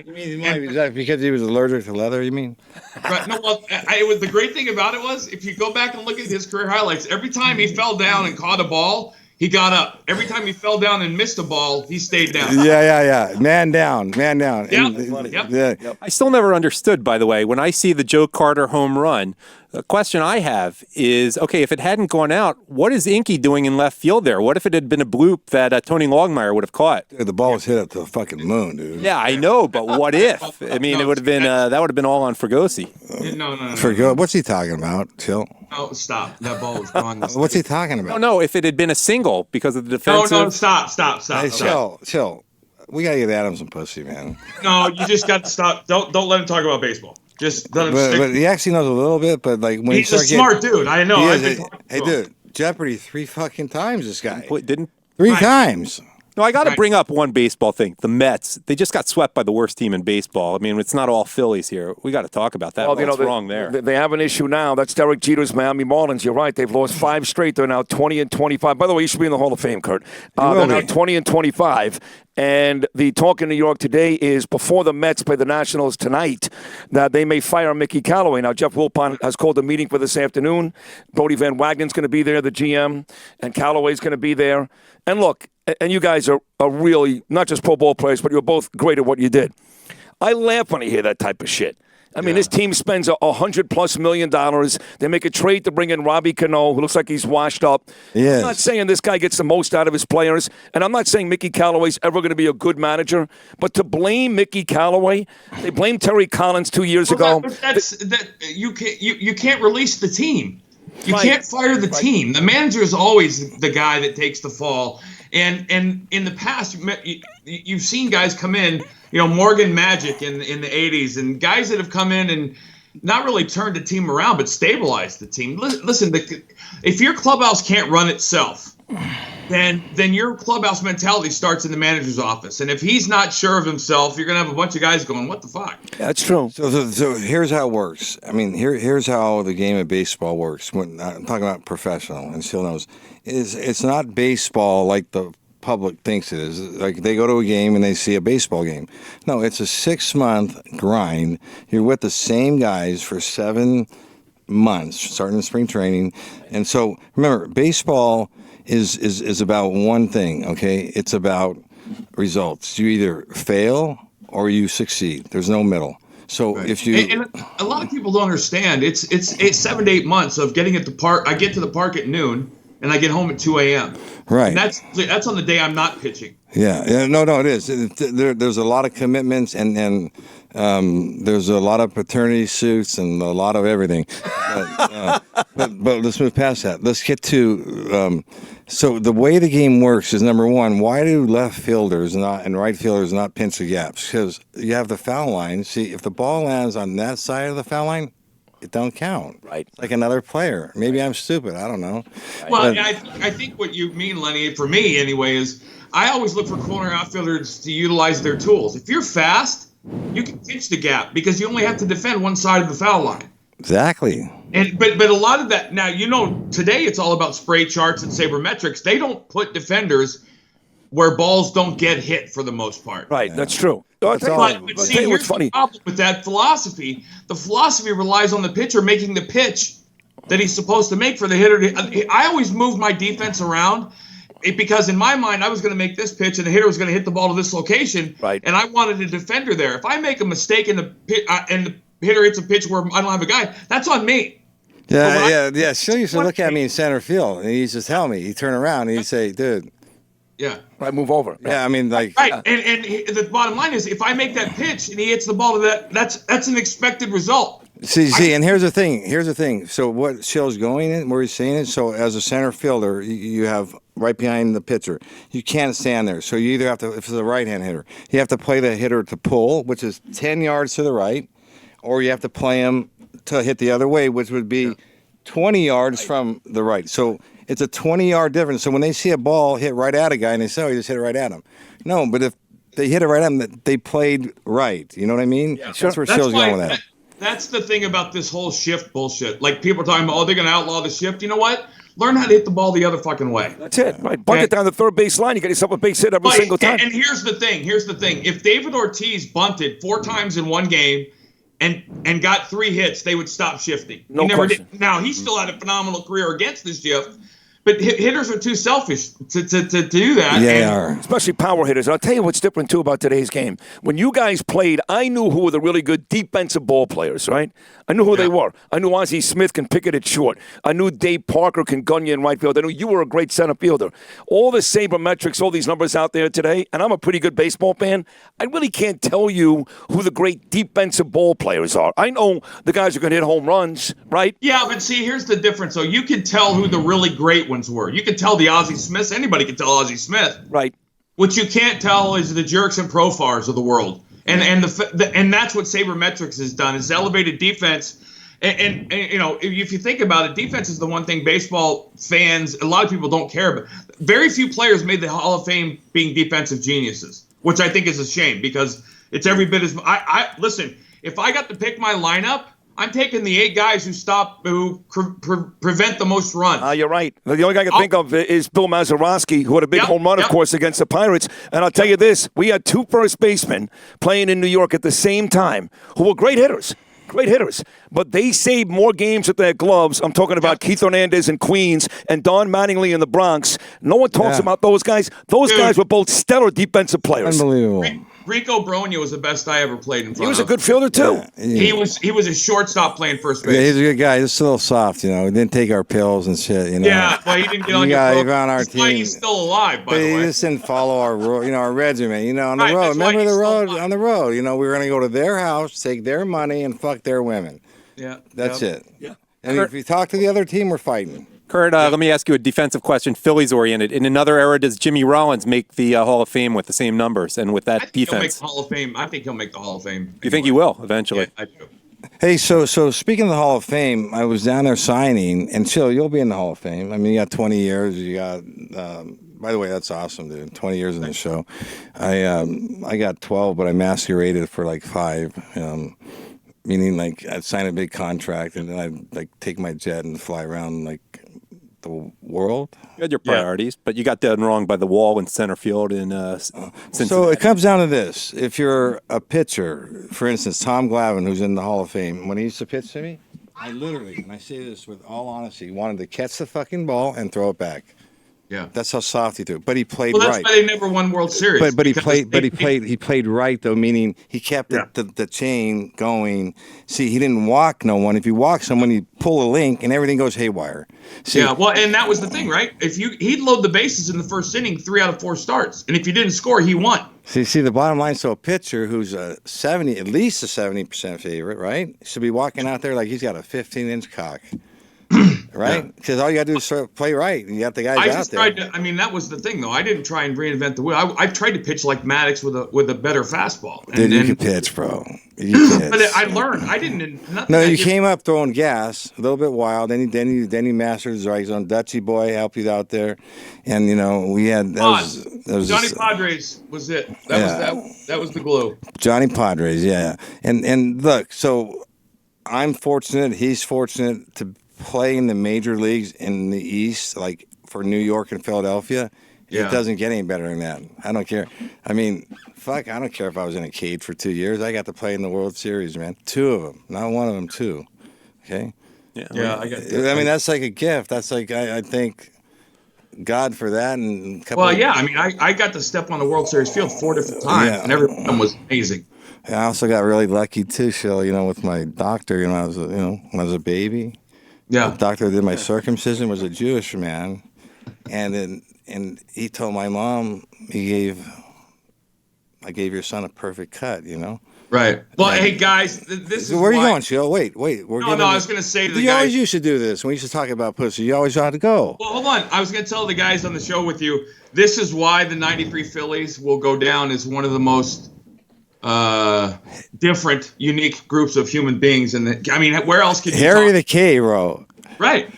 You mean is that because he was allergic to leather? You mean? Right. No. Well, the great thing about it was if you go back and look at his career highlights, every time he fell down and caught a ball, he got up. Every time he fell down and missed a ball, he stayed down. Yeah. Man down. Yep. I still never understood, by the way, when I see the Joe Carter home run, the question I have is, okay, if it hadn't gone out, what is Inky doing in left field there? What if it had been a bloop that Tony Longmire would have caught? Dude, the ball was hit up to the fucking moon, dude. Yeah, I know, but what if? I mean, it would have been that would have been all on Fregosi. No. What's he talking about, Chill? Oh, stop. That ball was gone. What's he talking about? No, if it had been a single because of the defensive. No, stop. Hey, Chill. We got to get Adam some pussy, man. No, you just got to stop. Don't let him talk about baseball. Just let him but he actually knows a little bit, but like when he's a smart dude. I know. Hey, dude, Jeopardy 3 fucking times. This guy didn't 3 times. No, I got to bring up one baseball thing. The Mets, they just got swept by the worst team in baseball. I mean, it's not all Phillies here. We got to talk about that. What's wrong there? They have an issue now. That's Derek Jeter's Miami Marlins. You're right. They've lost 5 straight. They're now 20-25. By the way, you should be in the Hall of Fame, Curt. They're now 20-25. And the talk in New York today is before the Mets play the Nationals tonight, that they may fire Mickey Callaway. Now, Jeff Wilpon has called a meeting for this afternoon. Brody Van Wagner's going to be there, the GM, and Callaway's going to be there. And look, and you guys are really not just pro ball players, but you're both great at what you did. I laugh when I hear that type of shit. I mean, this team spends $100+ million. They make a trade to bring in Robbie Cano, who looks like he's washed up. Yes. I'm not saying this guy gets the most out of his players, and I'm not saying Mickey Callaway's ever going to be a good manager. But to blame Mickey Callaway, they blamed Terry Collins 2 years ago. You can't release the team. You can't fire the team. The manager is always the guy that takes the fall. And in the past, you've seen guys come in, Morgan Magic in the 80s, and guys that have come in and not really turned the team around, but stabilized the team. Listen, if your clubhouse can't run itself, then your clubhouse mentality starts in the manager's office. And if he's not sure of himself, you're going to have a bunch of guys going, what the fuck? Yeah, that's true. So here's how it works. I mean, here's how the game of baseball works. When I'm talking about professional, and still knows, it's not baseball like the public thinks it is. Like they go to a game and they see a baseball game. No, it's a 6-month grind. You're with the same guys for 7 months, starting in spring training. And so remember, baseball is about one thing, okay? It's about results. You either fail or you succeed. There's no middle. So if you and a lot of people don't understand, it's 7 to 8 months of getting at the park. I get to the park at noon and I get home at 2 a.m. Right. And that's on the day I'm not pitching. Yeah. No, it is. There's a lot of commitments and there's a lot of paternity suits and a lot of everything. But let's move past that. Let's get to so the way the game works is, number one, why do left fielders and right fielders not pinch the gaps? Because you have the foul line. See, if the ball lands on that side of the foul line, it don't count. Right. It's like another player. Maybe I'm stupid. I don't know. Well, I think what you mean, Lenny, for me anyway, is I always look for corner outfielders to utilize their tools. If you're fast, you can pinch the gap because you only have to defend one side of the foul line. Exactly. But a lot of that now, today it's all about spray charts and sabermetrics. They don't put defenders where balls don't get hit for the most part. Right, that's true. But see, here's the problem with that philosophy. The philosophy relies on the pitcher making the pitch that he's supposed to make for the hitter. I always move my defense around because in my mind I was going to make this pitch and the hitter was going to hit the ball to this location, right? And I wanted a defender there. If I make a mistake and the hitter hits a pitch where I don't have a guy, that's on me. Yeah. She'll used to look at me in center field, and he used to tell me. He'd turn around and he'd say, "Dude, yeah, right, move over." Yeah, I mean, like, right. And the bottom line is, if I make that pitch and he hits the ball to that's an expected result. See, and here's the thing. So what Schill's going in, where he's saying it. So as a center fielder, you have right behind the pitcher. You can't stand there. So you either have to, if it's a right-hand hitter, you have to play the hitter to pull, which is 10 yards to the right, or you have to play him to hit the other way, which would be 20 yards from the right. So it's a 20-yard difference. So when they see a ball hit right at a guy and they say, "Oh, you just hit it right at him," no, but if they hit it right at him, they played right. You know what I mean? Yeah. That's where Schill's going with that. That's the thing about this whole shift bullshit. Like, people are talking about, oh, they're going to outlaw the shift. You know what? Learn how to hit the ball the other fucking way. That's it. Right. Bunt it down the third base line. You get yourself a base hit every single time. And here's the thing. If David Ortiz bunted 4 times in one game and got 3 hits, they would stop shifting. No question. Now, he still had a phenomenal career against the shift, but hitters are too selfish to do that. Yeah, they are. Especially power hitters. I'll tell you what's different, too, about today's game. When you guys played, I knew who were the really good defensive ball players, right? I knew who they were. I knew Ozzie Smith can pick it at short. I knew Dave Parker can gun you in right field. I knew you were a great center fielder. All the sabermetrics, all these numbers out there today, and I'm a pretty good baseball fan, I really can't tell you who the great defensive ball players are. I know the guys who can hit home runs, right? Yeah, but see, here's the difference. So you can tell who the really great ones were. You can tell the Ozzie Smiths. Anybody can tell Ozzie Smith. Right. What you can't tell is the jerks and profars of the world. And that's what sabermetrics has done, is elevated defense. And if you think about it, defense is the one thing baseball fans, a lot of people don't care about. Very few players made the Hall of Fame being defensive geniuses, which I think is a shame, because it's every bit as listen, if I got to pick my lineup, I'm taking the 8 guys who prevent the most runs. You're right. The only guy I can think of is Bill Mazeroski, who had a big home run, of course, against the Pirates. And I'll tell you this, we had 2 first basemen playing in New York at the same time who were great hitters. Great hitters. But they saved more games with their gloves. I'm talking about Keith Hernandez in Queens and Don Mattingly in the Bronx. No one talks about those guys. Those guys were both stellar defensive players. Unbelievable. Rico Bronya was the best I ever played in front of. He was a good fielder, too. Yeah. He was a shortstop playing first base. Yeah, he's a good guy. He's a little soft, He didn't take our pills and shit, Yeah, well, he didn't get on your program. On our That's why team. he's still alive, by the way. He just didn't follow our regimen, on the road. Remember the road? On the road, we were going to go to their house, take their money, and fuck their women. Yeah. That's it. Yeah. And if you talk to the other team, we're fighting. Curt, let me ask you a defensive question, Phillies oriented. In another era, does Jimmy Rollins make the Hall of Fame with the same numbers and with that defense? He'll make the Hall of Fame. I think he'll make the Hall of Fame. You think he will eventually? Yeah, I do. Hey, so speaking of the Hall of Fame, I was down there signing, and Chill, you'll be in the Hall of Fame. I mean, you got 20 years. You got, by the way, that's awesome, dude. 20 years in the show. I got 12, but I masqueraded for like 5. Meaning, like, I'd sign a big contract, and then I'd like take my jet and fly around like the world. You had your priorities, but you got dead wrong by the wall in center field in Cincinnati. So it comes down to this. If you're a pitcher, for instance, Tom Glavine, who's in the Hall of Fame, when he used to pitch to me, I literally, and I say this with all honesty, wanted to catch the fucking ball and throw it back. Yeah, that's how soft he threw it. But he played well, that's right. why they never won World Series. But he played right though, meaning he kept the chain going. See, he didn't walk no one. If you walk someone, you pull a link and everything goes haywire. See, yeah, well, and that was the thing, right? If he'd load the bases in the first inning, 3 out of 4 starts, and if you didn't score, he won. See, the bottom line. So a pitcher who's at least a 70% favorite, right, should be walking out there like he's got a 15-inch cock. Right? Because all you got to do is play right. And you got the guys out there. That was the thing, though. I didn't try and reinvent the wheel. I tried to pitch like Maddox with a better fastball. Dude, you can pitch, bro. You pitch. But I learned. I didn't. No, you came up throwing gas, a little bit wild. Then he mastered his right zone. Dutchy boy helped you out there. And, we had... That was Johnny Padres was it. That was the glue. Johnny Padres, yeah. And look, so I'm fortunate. He's fortunate to play in the major leagues in the East, like for New York and Philadelphia. It doesn't get any better than that. I don't care. I mean, fuck, I don't care if I was in a cage for 2 years. I got to play in the World Series, man. 2 of them, not one of them, 2. Okay? Yeah. I mean, that's like a gift. That's like, I thank God for that. And I got to step on the World Series field 4 different times, and every one was amazing. I also got really lucky too, Shill, with my doctor, when I was a baby. Yeah. The doctor that did my circumcision was a Jewish man, and he told my mom I gave your son a perfect cut, Right. Well, hey guys, this is where are you going, Shill? Wait. I was going to say to the guys. You always used to do this when we used to talk about pussy. You always had to go. Well, hold on. I was going to tell the guys on the show with you. This is why the '93 Phillies will go down as one of the most different, unique groups of human beings, and where else could you Harry the K, bro? Right.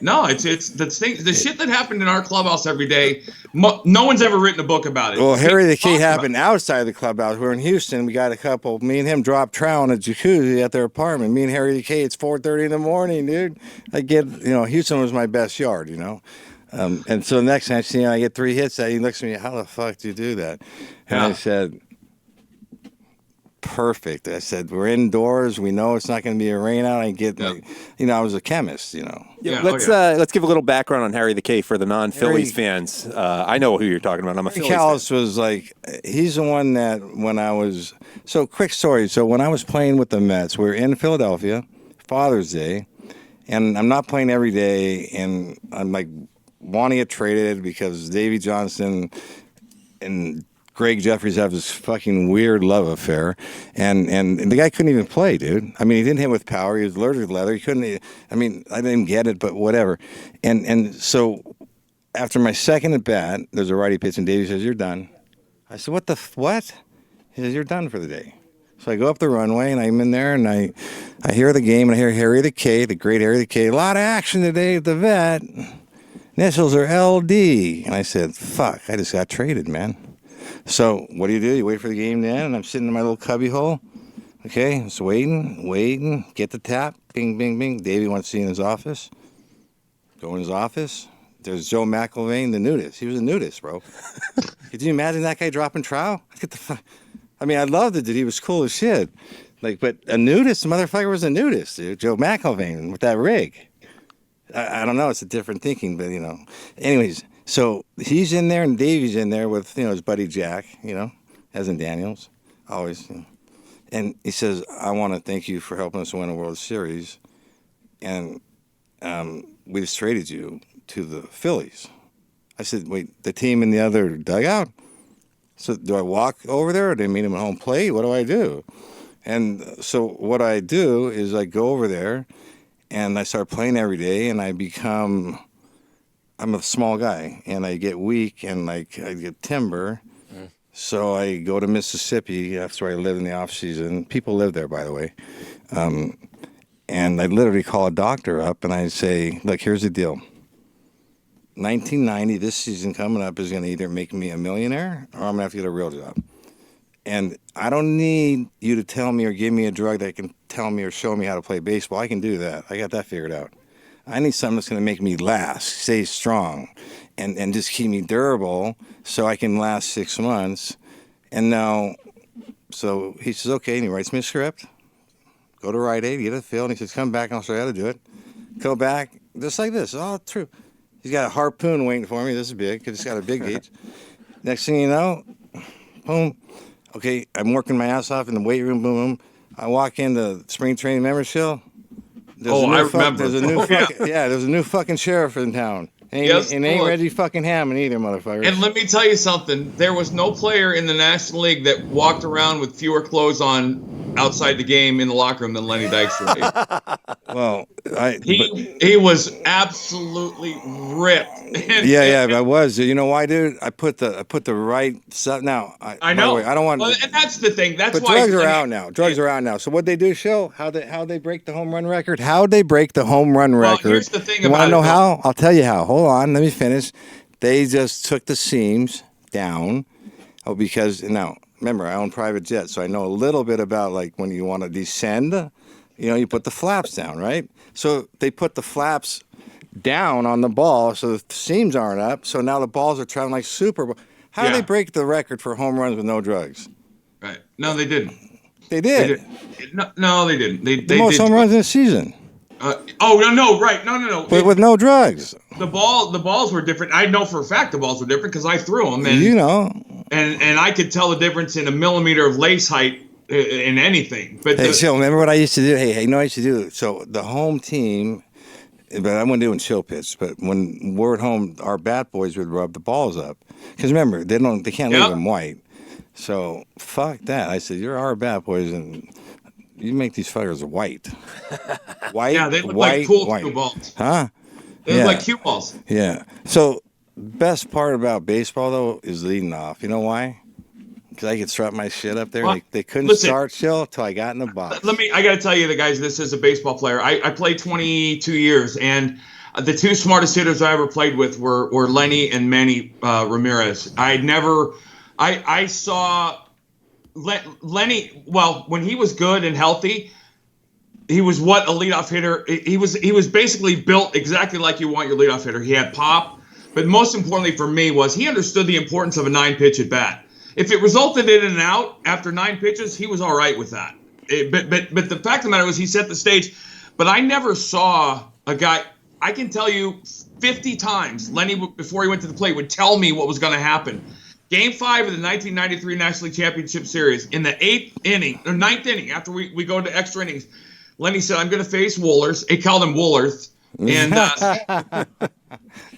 No, it's the shit that happened in our clubhouse every day. No one's ever written a book about it. Well, Harry the K happened outside the clubhouse. We're in Houston. We got a couple. Me and him dropped trout in a jacuzzi at their apartment. Me and Harry the K. It's 4:30 in the morning, dude. I get, Houston was my best yard, and so the next time I get 3 hits. He looks at me. How the fuck do you do that? And I said, perfect. I said, we're indoors. We know it's not going to be a rain out. I get, I was a chemist, Let's give a little background on Harry the K for the non-Phillies fans. I know who you're talking about. I'm a Phillies Callis fan. was like, he's the one that when I was, so quick story. So when I was playing with the Mets, we were in Philadelphia, Father's Day, and I'm not playing every day, and I'm like wanting to get traded because Davey Johnson and Greg Jeffries have this fucking weird love affair, and the guy couldn't even play, dude. I mean, he didn't hit with power. He was allergic to leather. He couldn't. I mean, I didn't get it, but whatever. And so after my second at bat, there's a righty pitch, and Davey says, "You're done." I said, "What?" He says, "You're done for the day." So I go up the runway, and I'm in there, and I hear the game, and I hear Harry the K, the great Harry the K. A lot of action today at the vet. Initials are LD, and I said, "Fuck! I just got traded, man." So what do? You wait for the game to end, and I'm sitting in my little cubby hole. Okay, just waiting. Get the tap. Bing, bing, bing. Davey wants to see in his office. Go in his office. There's Joe McIlvain, the nudist. He was a nudist, bro. Could you imagine that guy dropping trowel? Get the fuck. I mean, I loved it, dude. He was cool as shit. But a nudist, the motherfucker was a nudist, dude. Joe McIlvain with that rig. I don't know. It's a different thinking, but Anyways. So he's in there and Davey's in there with, his buddy Jack, as in Daniels, always. And he says, "I want to thank you for helping us win a World Series. And we just traded you to the Phillies." I said, "Wait, the team in the other dugout? So do I walk over there or do I meet him at home plate? What do I do?" And so what I do is I go over there and I start playing every day and I'm a small guy, and I get weak, and I get timber. So I go to Mississippi. That's where I live in the off season. People live there, by the way. And I literally call a doctor up, and I say, "Look, here's the deal. 1990, this season coming up, is going to either make me a millionaire, or I'm going to have to get a real job. And I don't need you to tell me or give me a drug that can tell me or show me how to play baseball. I can do that. I got that figured out. I need something that's going to make me last, stay strong, and just keep me durable so I can last 6 months." And now, so he says, "Okay," and he writes me a script. Go to Rite Aid, get a fill, and he says, come back and I'll show you how to do it. Go back, just like this. All true. He's got a harpoon waiting for me. This is big because it's got a big gauge. Next thing you know, boom. Okay, I'm working my ass off in the weight room, boom, boom. I walk into spring training membership. I remember. There's a new there's a new fucking sheriff in town. Ain't Reggie fucking Hammond either, motherfucker. And let me tell you something. There was no player in the National League that walked around with fewer clothes on outside the game in the locker room than Lenny Dykstra. Well, he was absolutely ripped. I was. You know why, dude? I put the right stuff. Now I know. Way, I don't want. Well, and that's the thing. That's but why drugs are out now. Drugs are out now. So what they do show how they break the home run record. How they break the home run record. Here's the thing you about want to know it, how? I'll tell you how. Hold on. Let me finish. They just took the seams down. Oh, because now. Remember, I own private jets, so I know a little bit about, like, when you want to descend, you put the flaps down, right? So they put the flaps down on the ball so the seams aren't up, so now the balls are traveling like super. How do they break the record for home runs with no drugs? Right. No, they didn't. They did. No, they didn't. They most home runs in a season. Right. No. But with no drugs. The balls were different. I know for a fact the balls were different because I threw them. And, And I could tell the difference in a millimeter of lace height in anything. But Chill, remember what I used to do? Hey, you know what I used to do? So the home team, but I wasn't doing chill pitch, but when we're at home, our bat boys would rub the balls up. Because remember, they can't leave them white. So fuck that. I said, you're our bat boys, and you make these fuckers white. White, yeah, they look like cool cue balls. Huh? They look like cue balls. Yeah. So best part about baseball, though, is leading off. You know why? Because I could strut my shit up there. They couldn't start chill until I got in the box. I got to tell you, the guys, this is a baseball player. I played 22 years, and the two smartest hitters I ever played with were Lenny and Manny Ramirez. I saw Lenny, well, when he was good and healthy, he was what a leadoff hitter. He was basically built exactly like you want your leadoff hitter. He had pop, but most importantly for me was he understood the importance of a 9-pitch at bat. If it resulted in an out after 9 pitches, he was all right with that. But the fact of the matter was he set the stage. But I never saw a guy. I can tell you 50 times Lenny, before he went to the plate, would tell me what was going to happen. Game 5 of the 1993 National League Championship Series, in the 9th inning, after we go to extra innings, Lenny said, "I'm going to face Woolers." He called him Woolers, and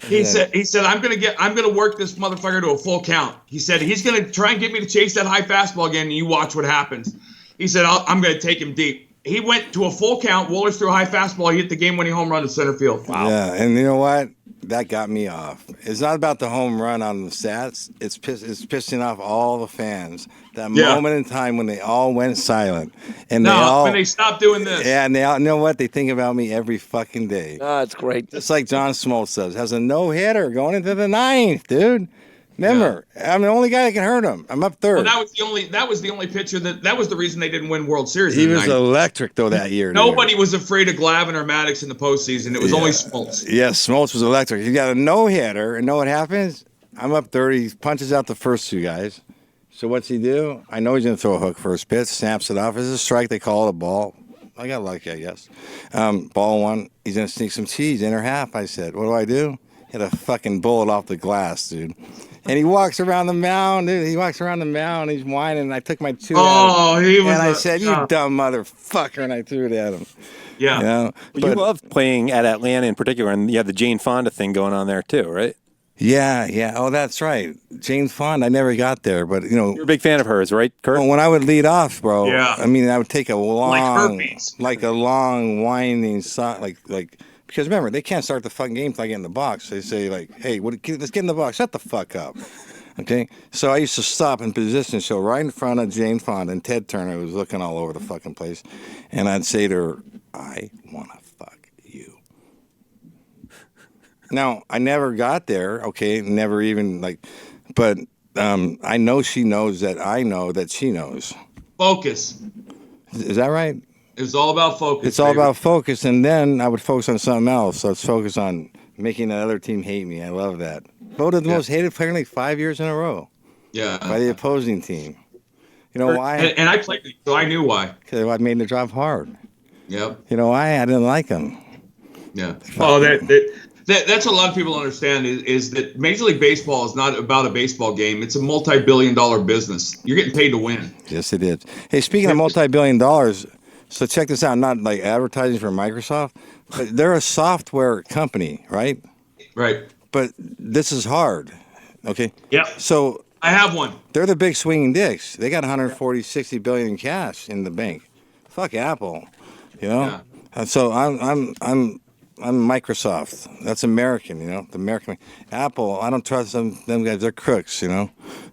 he said, "I'm going to work this motherfucker to a full count." He said he's going to try and get me to chase that high fastball again, and you watch what happens. He said, "I'm going to take him deep." He went to a full count. Woolers threw a high fastball. He hit the game-winning home run to center field. Wow. Yeah, and you know what? That got me off. It's not about the home run on the stats. It's pissing off all the fans. That moment in time when they all went silent, and when they stopped doing this. Yeah, and they all, you know what? They think about me every fucking day. Oh, it's great. Just like John Smoltz says, has a no-hitter going into the 9th, dude. Remember, I'm the only guy that can hurt him. I'm up third. Well, that was the only pitcher that was the reason they didn't win World Series. He was electric though that year. Nobody was afraid of Glavine or Maddox in the postseason. It was only Smoltz. Yes, Smoltz was electric. He got a no-hitter, and know what happens? I'm up 30. He punches out the first 2 guys. So what's he do? I know he's going to throw a hook first pitch, snaps it off. It's a strike. They call it a ball. I got lucky, I guess. Ball 1. He's going to sneak some cheese in her half. I said, what do? Hit a fucking bullet off the glass, dude. And he walks around the mound, dude. He's whining. And I took my 2 at him. And I said, "You dumb motherfucker," and I threw it at him. Yeah. You know? But you loved playing at Atlanta in particular, and you had the Jane Fonda thing going on there too, right? Yeah. Oh, that's right. Jane Fonda, I never got there, but you're a big fan of hers, right, Curt? Well, when I would lead off, bro. Yeah. I mean, I would take a long, like a long winding song, like. Because remember, they can't start the fucking game until I get in the box. They say, like, "Hey, let's get in the box. Shut the fuck up." Okay? So I used to stop and position show right in front of Jane Fonda and Ted Turner, who was looking all over the fucking place. And I'd say to her, "I want to fuck you." Now, I never got there, okay? Never even, but I know she knows that I know that she knows. Focus. Is that right? It's all about focus. It's all about focus, and then I would focus on something else. So let's focus on making the other team hate me. I love that. Voted the most hated player like 5 years in a row. Yeah. By the opposing team. You know why? And I played, so I knew why. Because I made the job hard. Yep. You know why? I didn't like him. Yeah. Oh, that's what a lot of people don't understand is that Major League Baseball is not about a baseball game. It's a multi-billion-dollar business. You're getting paid to win. Yes, it is. Hey, speaking of multi-billion dollars, so check this out. Not like advertising for Microsoft, but they're a software company, right? Right. But this is hard. Okay. Yep. So I have one. they're the big swinging dicks. They got 140, 60 billion in cash in the bank. Fuck Apple, you know. Yeah. And so I'm Microsoft. That's American, you know. The American Apple. I don't trust them guys. They're crooks, you know.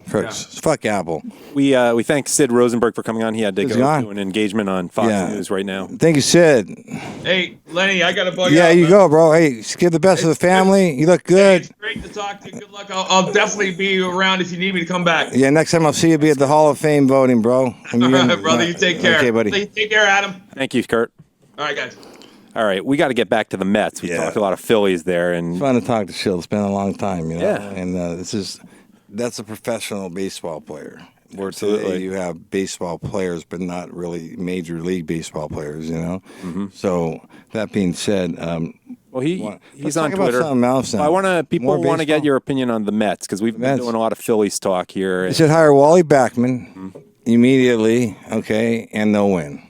Crooks. Yeah. Fuck Apple. We thank Sid Rosenberg for coming on. He had to He's go gone. to an engagement on Fox News right now. Thank you, Sid. Hey, Lenny, I got to bug Yeah, out. you go, bro. Hey, give the best to the family. You look good. Hey, it's great to talk to you. Good luck. I'll definitely be around if you need me to come back. Yeah, next time I'll see you be at the Hall of Fame voting, bro. All right, brother. You take care. Okay, buddy. Take care, Adam. Thank you, Curt. All right, guys. All right, we got to get back to the Mets. We talked a lot of Phillies there, and It's fun to talk to Schulz. It's been a long time, you know. Yeah. And that's a professional baseball player. Where Absolutely. today you have baseball players, but not really major league baseball players, you know. Mm-hmm. So that being said, well, he's let's on talk about Twitter. something else now. People More want to get baseball? your opinion on the Mets because we've been Mets. doing a lot of Phillies talk here. They should hire Wally Backman immediately, okay, and they'll win.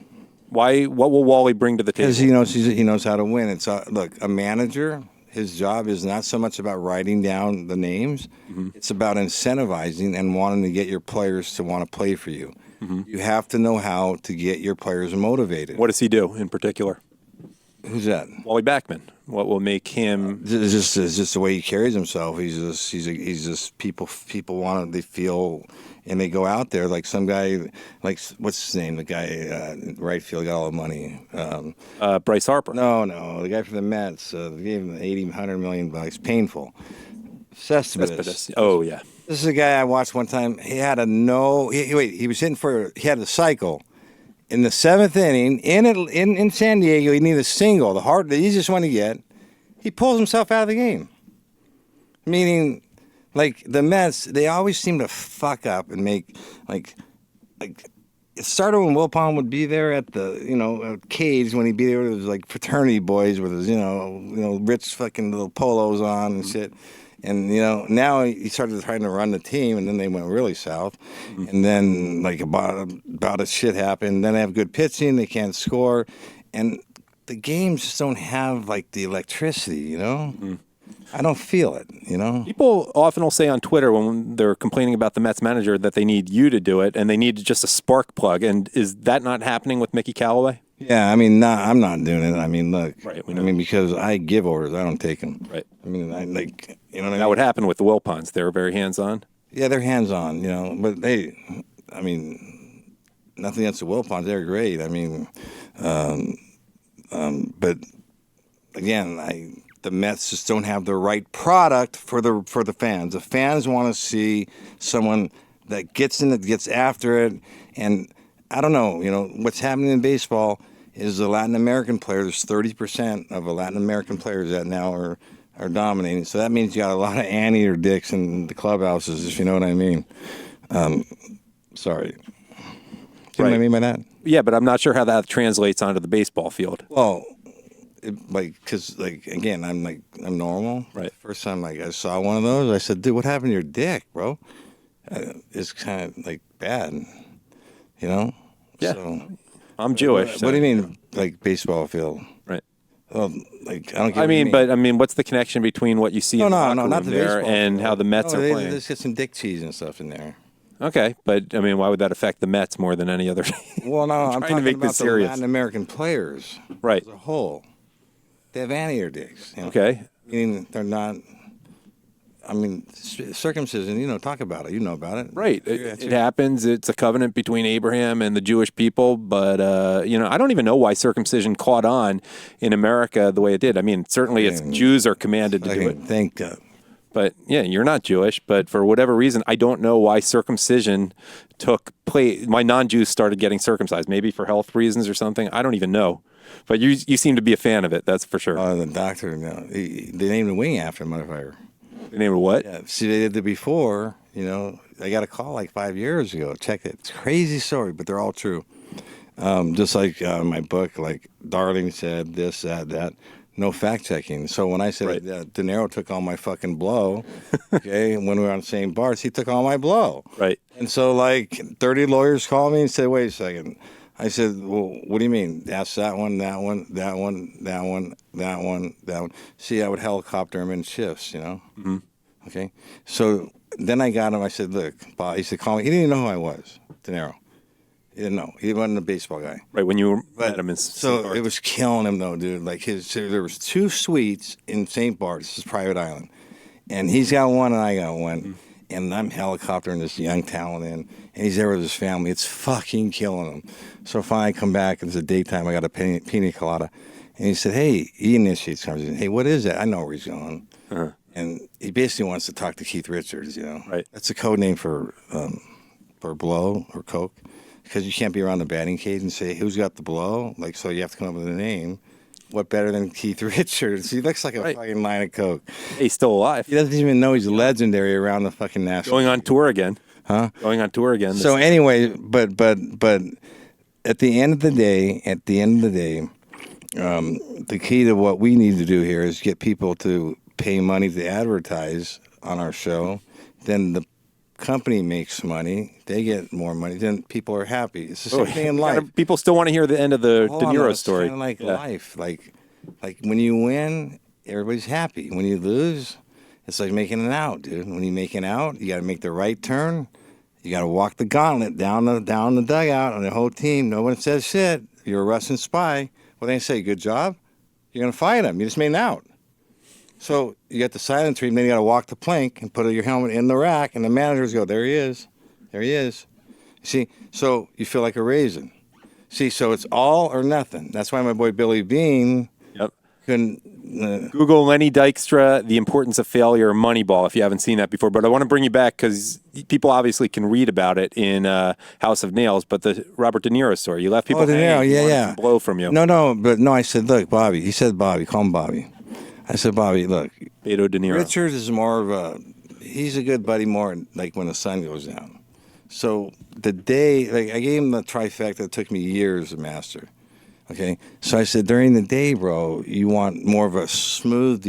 Why? What will Wally bring to the table? Because he knows how to win. It's look, a manager. His job is not so much about writing down the names. Mm-hmm. It's about incentivizing and wanting to get your players to want to play for you. Mm-hmm. You have to know how to get your players motivated. What does he do in particular? Who's that? Wally Backman. What will make him? It's just the way he carries himself. He's just people they feel. And they go out there like some guy, like what's his name? The guy right field got all the money. Bryce Harper. No, the guy from the Mets gave him $100 million. Painful. Cespedes. Oh yeah. This is a guy I watched one time. He had he was hitting he had a cycle. In the seventh inning, in San Diego, he needed a single, the easiest one to get. He pulls himself out of the game. Meaning, like the Mets, they always seem to fuck up and make like it started when Wilpon would be there at the cage when he'd be there with his like fraternity boys with his rich fucking little polos on and shit. And now he started trying to run the team, and then they went really south. Mm-hmm. And then like about a shit happened. Then they have good pitching, they can't score, and the games just don't have like the electricity, Mm-hmm. I don't feel it, People often will say on Twitter when they're complaining about the Mets manager that they need you to do it and they need just a spark plug. And is that not happening with Mickey Callaway? Yeah, I mean, I'm not doing it. I mean, look, right, because I give orders, I don't take them. Right. I mean, That would happen with the Wilpons. They were very hands-on. Yeah, they're hands-on, but nothing against the Wilpons. They're great. I mean, but again, the Mets just don't have the right product for the fans. The fans want to see someone that gets in it, gets after it, and I don't know. What's happening in baseball is the Latin American players. 30% of the Latin American players that now are dominating. So that means you got a lot of anteater dicks in the clubhouses, if you know what I mean. Sorry. Do you know what I mean by that? Yeah, but I'm not sure how that translates onto the baseball field. Well. Because again, I'm normal. Right. First time I saw one of those, I said, "Dude, what happened to your dick, bro?" It's kind of bad, Yeah. So, I'm Jewish. What do you mean, baseball field? Right. Well, I don't get. I mean, what's the connection between what you see in the locker room not the there baseball and field. how the Mets are playing? Let's get some dick cheese and stuff in there. Okay, but I mean, why would that affect the Mets more than any other? Well, no, I'm talking to make about this the serious. Latin American players, Right. as a whole. They have anteater dicks. Okay. Meaning they're not. I mean, circumcision. Talk about it. You know about it, Right. It happens. It's a covenant between Abraham and the Jewish people. But I don't even know why circumcision caught on in America the way it did. I mean, certainly it's Jews are commanded to do it. Thank God. But yeah, you're not Jewish. But for whatever reason, I don't know why circumcision took place. My non-Jews started getting circumcised, maybe for health reasons or something. I don't even know. But you seem to be a fan of it, that's for sure. The doctor, they named the wing after him, motherfucker. They named it what? Yeah, see, they did it before, I got a call 5 years ago. Check it. It's a crazy story, but they're all true. Just like my book, like Darling said this, that. No fact checking. So when I said De Niro took all my fucking blow, okay, when we were on the same bars, he took all my blow. Right. And so like 30 lawyers called me and said, wait a second. I said, well, what do you mean? That's that one, that one, that one, that one, that one, that one. See, I would helicopter him in shifts, you know? Mm-hmm. Okay. So then I got him. I said, look, Bob, he said, call me. He didn't even know who I was, De Niro. He didn't know. He wasn't a baseball guy. Right, when you met him in So St. it was killing him, though, dude. Like, there was 2 suites in St. Bart. This is private island. And he's got one and I got one. Mm-hmm. And I'm helicoptering this young talent in. And he's there with his family. It's fucking killing him. So finally I come back, and it's a daytime. I got a pina colada. And he said, hey, he initiates the conversation. Hey, what is that? I know where he's going. Uh-huh. And he basically wants to talk to Keith Richards, you know. Right. That's a code name for blow or coke. Because you can't be around the batting cage and say, who's got the blow? Like, so you have to come up with a name. What better than Keith Richards? He looks like a fucking line of coke. He's still alive. He doesn't even know he's legendary around the fucking national. Going on tour again. Huh? Going on tour again. So anyway, but at the end of the day, the key to what we need to do here is get people to pay money to advertise on our show. Then the company makes money, they get more money, then people are happy. It's the same thing in life. People still want to hear the end of the De Niro story. It's kind of like life. Like when you win, everybody's happy. When you lose, it's like making an out, dude. When you make an out, you got to make the right turn. You got to walk the gauntlet down the dugout, and the whole team. No one says shit. You're a Russian spy. Well, they say, good job. You're gonna fight them. You just made an out. So you got the silent treatment, then you got to walk the plank and put your helmet in the rack, and the managers go, there he is. There he is. See, so you feel like a raisin. See, so it's all or nothing. That's why my boy Billy Bean couldn't... Google Lenny Dykstra, The Importance of Failure, Moneyball, if you haven't seen that before. But I want to bring you back because people obviously can read about it in House of Nails, but the Robert De Niro story, you left people hanging, yeah. blow from you. No, I said, look, Bobby. He said, Bobby, call him Bobby. I said, Bobby, look, Beto De Niro. Richards is more of a, he's a good buddy more like when the sun goes down. So the day, like I gave him the trifecta that took me years to master. Okay, so I said during the day, bro, you want more of a smooth,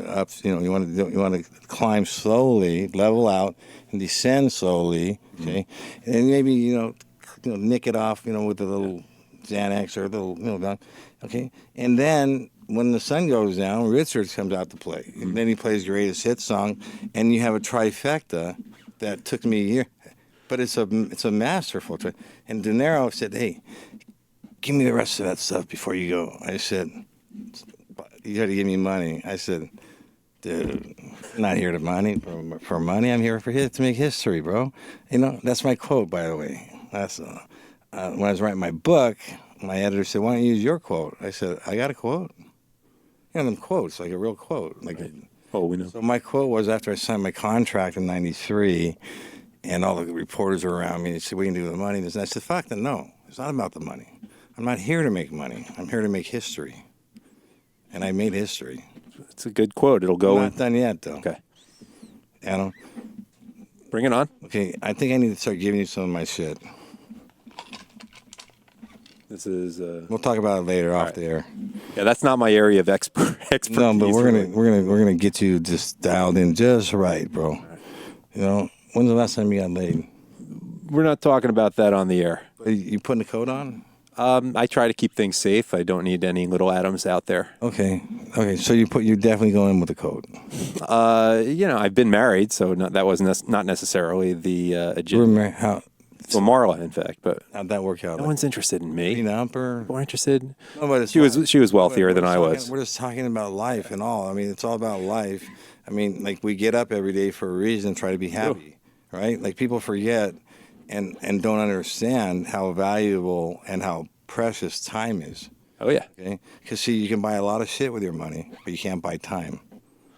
up. You want to climb slowly, level out, and descend slowly. Okay, and maybe nick it off, with a little Xanax or a little, okay, and then when the sun goes down, Richards comes out to play, and then he plays greatest hit song, and you have a trifecta that took me a year, but it's a masterful. And De Niro said, hey, give me the rest of that stuff before you go. I said, you got to give me money. I said, dude, I'm not here to money for money. I'm here to make history, bro. That's my quote, by the way. That's when I was writing my book, my editor said, why don't you use your quote? I said, I got a quote. Them quotes, like a real quote. We know. So my quote was after I signed my contract in '93, and all the reporters were around me, they said, what can you do with the money? And I said, fuck that, no. It's not about the money. I'm not here to make money. I'm here to make history. And I made history. It's a good quote. It'll go. I'm not done yet, though. Okay. Adam? Bring it on. Okay, I think I need to start giving you some of my shit. This is. We'll talk about it later off the air. Yeah, that's not my area of expertise. No, but we're gonna get you just dialed in just right, bro. When's the last time you got laid? We're not talking about that on the air. You putting the coat on? I try to keep things safe. I don't need any little atoms out there. Okay. So you definitely go in with the coat. I've been married, so that was not necessarily the agenda. How? Well, Marla, in fact, but how'd that work out? No one's interested in me. More interested? No, but she was wealthier than I was. We're just talking about life and all. I mean, it's all about life. I mean, like we get up every day for a reason, try to be happy, right? Like people forget and don't understand how valuable and how precious time is. Oh yeah. Okay. Because see, you can buy a lot of shit with your money, but you can't buy time.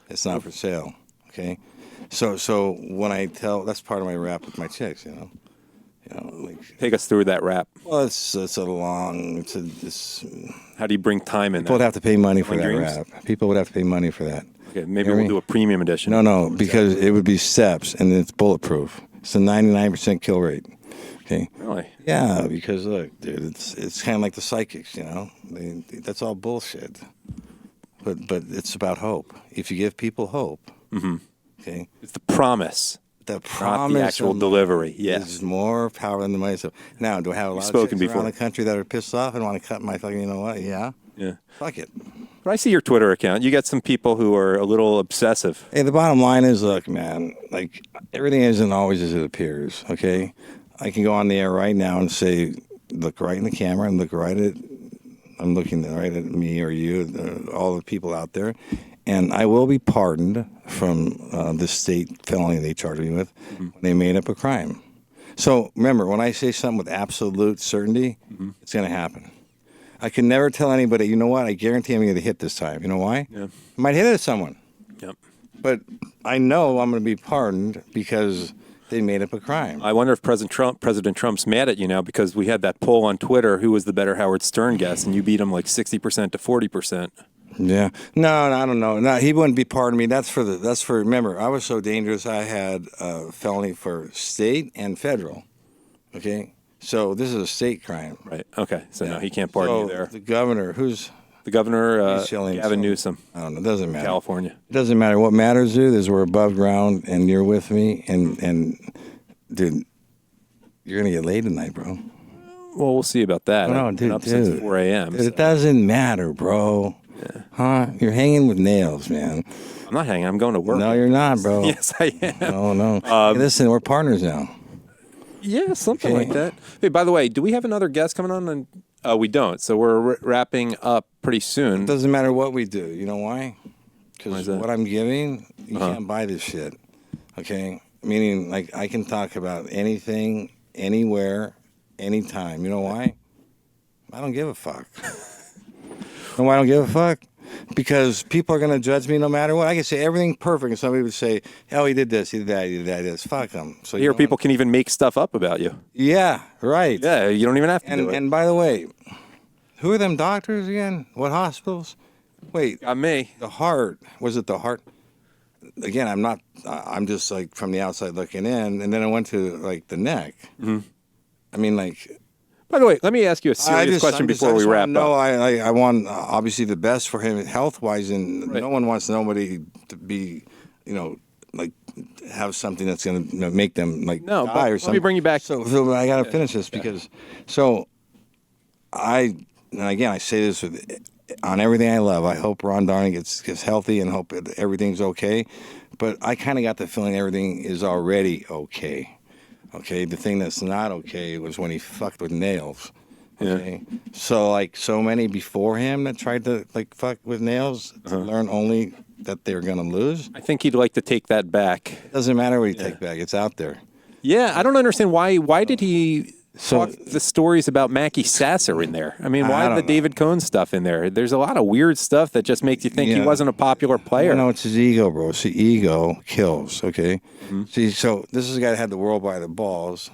It's not for sale. Okay. So when I tell, that's part of my rap with my chicks, take us through that rap. Well, it's a long. How do you bring time in? People would have to pay money for that dreams? Rap. People would have to pay money for that. Okay, maybe we'll do a premium edition. No, because it would be steps and it's bulletproof. It's a 99% kill rate. Okay. Really? Yeah, because look, dude, it's kind of like the psychics, you know. That's all bullshit. But it's about hope. If you give people hope, okay, It's the promise. the promise, not the actual delivery. Yes. is more power than the money. So now, do I have a lot spoken of chicks before. around the country that are pissed off and want to cut my fucking? You know what? Yeah. Yeah. Fuck it. But I see your Twitter account. You got some people who are a little obsessive. Hey, the bottom line is, look, man, like everything isn't always as it appears. Okay, I can go on the air right now and say, look right in the camera and look right at. I'm looking right at me or you, all the people out there, and I will be pardoned from the state felony they charged me with. They made up a crime. So remember, when I say something with absolute certainty, it's going to happen. I can never tell anybody, you know what, I guarantee I'm going to hit this time. You know why? Yeah. I might hit it at someone. Yep. But I know I'm going to be pardoned because they made up a crime. I wonder if President Trump's mad at you now because we had that poll on Twitter, who was the better Howard Stern guest, and you beat him like 60% to 40%. Yeah. No, I don't know. No, he wouldn't be pardoned me. That's for remember, I was so dangerous I had a felony for state and federal. Okay? So this is a state crime. Right. Okay. So no, he can't pardon you there. The governor, who's The governor, Schilling, Gavin Newsom, I don't know, it doesn't matter. California. It doesn't matter. What matters, dude, is we're above ground and you're with me and dude, you're gonna get laid tonight, bro. Well, we'll see about that. No, I've dude, been up since 4 a.m. Dude, it doesn't matter, bro. Yeah. Huh? You're hanging with nails, man. I'm not hanging. I'm going to work. No, you're not, bro. Yes, I am. No. Hey, listen, we're partners now. Yeah, something Okay. like that. Hey, by the way, do we have another guest coming on? And we don't. So we're wrapping up pretty soon. It doesn't matter what we do. You know why? Why is Because that? what I'm giving, you can't buy this shit. Okay? Meaning, like, I can talk about anything, anywhere, anytime. You know why? I don't give a fuck. And why I don't give a fuck? Because people are going to judge me no matter what. I can say everything perfect, and somebody would say, oh, he did this, he did that, he did that, he did this. Fuck them. So Here, people can even make stuff up about you. Yeah, right. Yeah, you don't even have to do it. And by the way, who are them doctors again? What hospitals? Wait, Got me. the heart. Was it the heart? Again, I'm just like from the outside looking in, and then I went to like the neck. Mm-hmm. I mean, like. By the way, let me ask you a serious question before we wrap No, up. I want obviously the best for him health wise, and Right. no one wants nobody to be, like have something that's going to make them like No, die but or let something. me bring you back. So I got to finish this because and again I say this on everything I love. I hope Ron Darling gets healthy and hope everything's okay. But I kind of got the feeling everything is already okay. Okay, the thing that's not okay was when he fucked with nails. Okay, so like so many before him that tried to like fuck with nails to learn only that they're gonna lose. I think he'd like to take that back. It doesn't matter what you take back; it's out there. Yeah, I don't understand why. Why did he So- talk the stories about Mackie Sasser in there? I mean, I why don't the know. David Cohn stuff in there? There's a lot of weird stuff that just makes you think he Yeah. wasn't a popular player. No, it's his ego, bro. It's the ego kills. Okay, see, so this is a guy that had the world by the balls,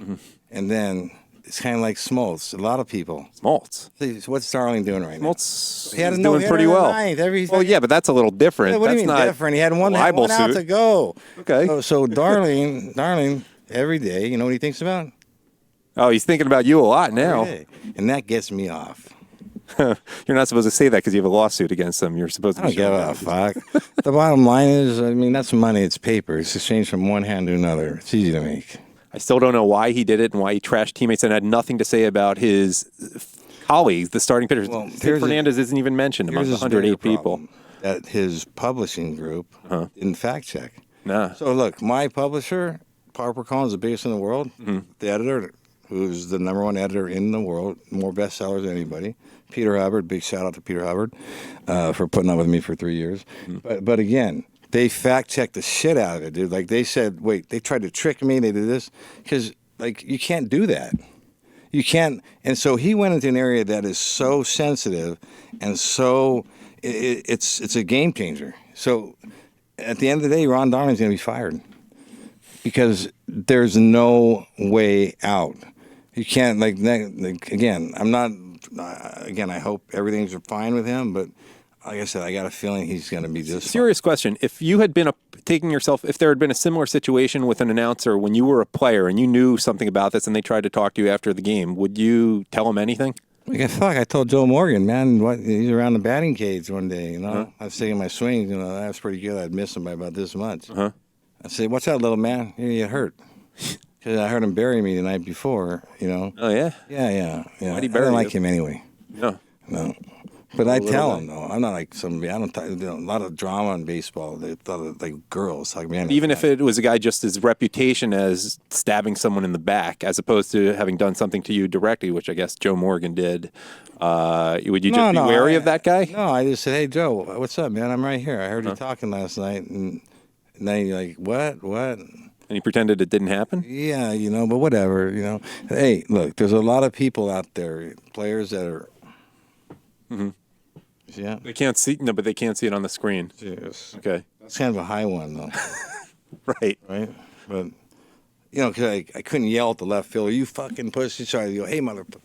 and then it's kind of like Smoltz. A lot of people. Smoltz. See, what's Starling doing right now? Smoltz He had is a no doing hitter pretty in the well. ninth, every Well, yeah, but that's a little different. Yeah, what do that's you mean not different? He had one libel out suit. to go. Okay. So Darling, every day, you know what he thinks about? Oh, he's thinking about you a lot now. Every day. And that gets me off. You're not supposed to say that because you have a lawsuit against him. You're supposed to I be don't give a fuck. The bottom line is, I mean, that's money. It's paper. It's exchanged from one hand to another. It's easy to make. I still don't know why he did it and why he trashed teammates and had nothing to say about his colleagues, the starting pitchers. Well, Sid here's Fernandez isn't even mentioned among the Here's his bigger 108 people. problem, that his publishing group didn't fact check. Nah. So look, my publisher, Harper Collins, the biggest in the world, the editor, who's the #1 editor in the world, more bestsellers than anybody. Peter Hubbard, big shout out to Peter Hubbard for putting up with me for 3 years. But again, they fact checked the shit out of it, dude. Like they said, wait, they tried to trick me. They did this because like you can't do that. You can't. And so he went into an area that is so sensitive and so it's a game changer. So at the end of the day, Ron Darling's going to be fired because there's no way out. You can't like again. I'm not. Again, I hope everything's fine with him, but like I said, I got a feeling he's going to be just serious question. If you had been if there had been a similar situation with an announcer when you were a player and you knew something about this and they tried to talk to you after the game, would you tell them anything? Like, fuck, I told Joe Morgan, man, he's around the batting cage one day, you know. I was taking my swings, you know, that was pretty good. I'd miss him by about this much. I said, what's that, little man? You get hurt. Because I heard him bury me the night before, you know. Oh, yeah? Yeah. Why'd he I bury don't you? like him anyway. No. But I tell him, though, I'm not like somebody. I don't. A lot of drama in baseball. They thought of like girls. Like, man, Even if it was a guy just his reputation as stabbing someone in the back, as opposed to having done something to you directly, which I guess Joe Morgan did, would you just be wary of that guy? No, I just said, hey, Joe, what's up, man? I'm right here. I heard you talking last night, and then you're like, what? And he pretended it didn't happen? Yeah, you know, but whatever, you know. Hey, look, there's a lot of people out there, players that are. Yeah. They can't see. No, but they can't see it on the screen. Yes. Okay. That's kind of a high one, though. Right. But, you know, because I couldn't yell at the left fielder, you fucking pussy. So I go, hey, motherfucker.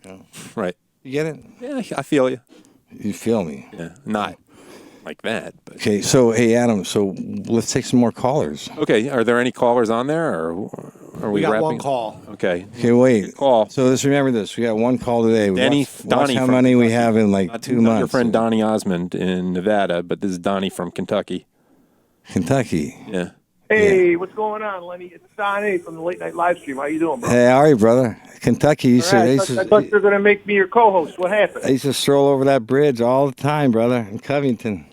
You know? Right. You get it? Yeah, I feel you. You feel me? Yeah. Not like that. But. Okay, so, hey, Adam, so let's take some more callers. Okay. Are there any callers on there, or are we got wrapping? one call. Okay. Okay, wait. Call. So let's remember this. We got one call today. Donnie Watch how from many we Kentucky. have in like 2 months. Your friend Donnie Osmond in Nevada, but this is Donnie from Kentucky. Kentucky. Yeah. Hey, what's going on, Lenny? It's Donnie from the Late Night Live Stream. How you doing, bro? Hey, how are you, brother? Kentucky. You All right, I thought you were going to make me your co-host. What happened? I used to stroll over that bridge all the time, brother, in Covington.